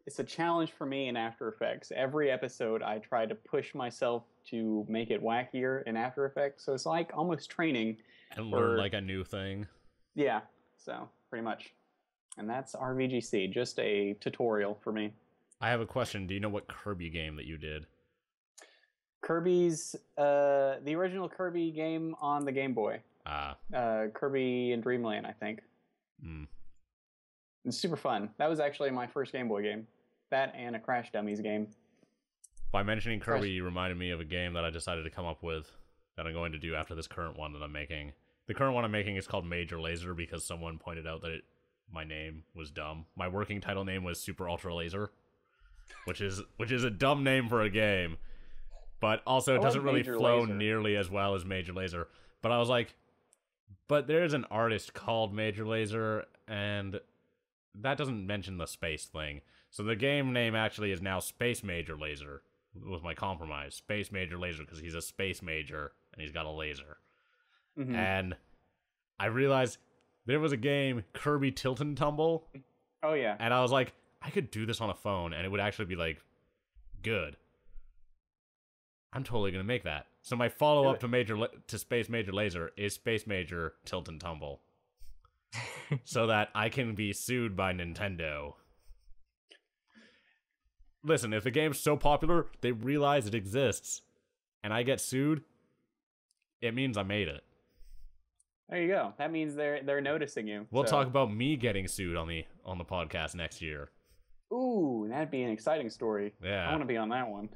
B: it's a challenge for me in After Effects. Every episode I try to push myself to make it wackier in After Effects. So it's like almost training.
A: And learn like a new thing.
B: Yeah, so pretty much. And that's RVGC, just a tutorial for me.
A: I have a question. Do you know what Kirby game that you did?
B: Kirby's, the original Kirby game on the Game Boy. Kirby in Dreamland, I think. It's super fun. That was actually my first Game Boy game. That and a Crash Dummies game.
A: By mentioning Kirby, you reminded me of a game that I decided to come up with that I'm going to do after this current one that I'm making. The current one I'm making is called Major Laser because someone pointed out that my name was dumb. My working title name was Super Ultra Laser, which is a dumb name for a game, but also it doesn't really flow nearly as well as Major Laser. But I was like, but there's an artist called Major Laser, and that doesn't mention the space thing. So the game name actually is now Space Major Laser, was my compromise. Space Major Laser, because he's a space major, and he's got a laser. Mm-hmm. And I realized there was a game, Kirby Tilt and Tumble.
B: Oh, yeah.
A: And I was like, I could do this on a phone, and it would actually be, like, good. I'm totally going to make that. So my follow-up to Space Major Laser is Space Major Tilt and Tumble. So that I can be sued by Nintendo. Listen, if the game's so popular, they realize it exists, and I get sued, it means I made it.
B: There you go. That means they're noticing you.
A: We'll talk about me getting sued on the podcast next year.
B: Ooh, that'd be an exciting story.
A: Yeah.
B: I want to be on that one.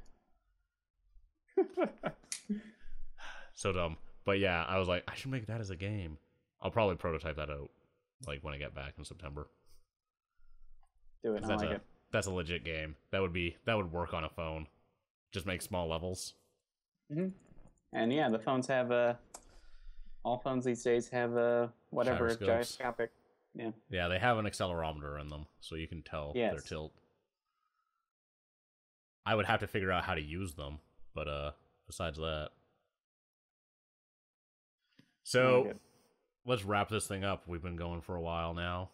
A: So dumb. But yeah, I was like, I should make that as a game. I'll probably prototype that out, like, when I get back in September.
B: Do it. I like it.
A: That's a legit game. That would work on a phone. Just make small levels.
B: Mm-hmm. And yeah, the phones have all phones these days have whatever is gyroscopic. Yeah. Yeah,
A: they have an accelerometer in them, so you can tell their tilt. I would have to figure out how to use them, but besides that. So let's wrap this thing up. We've been going for a while now.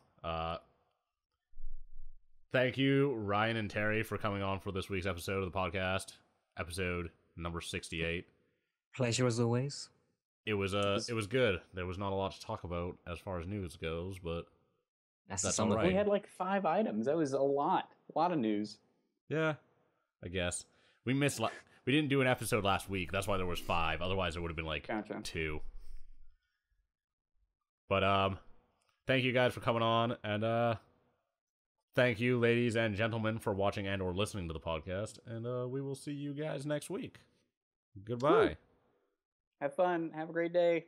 A: Thank you, Ryan and Terry, for coming on for this week's episode of the podcast, episode number 68.
C: Pleasure as always.
A: It was good. There was not a lot to talk about as far as news goes, but that's all right.
B: We had like 5 items. That was a lot of news.
A: Yeah, I guess we didn't do an episode last week. That's why there was 5. Otherwise, it would have been like 2. But thank you guys for coming on, and thank you, ladies and gentlemen, for watching and or listening to the podcast. And we will see you guys next week. Goodbye.
B: Have fun. Have a great day.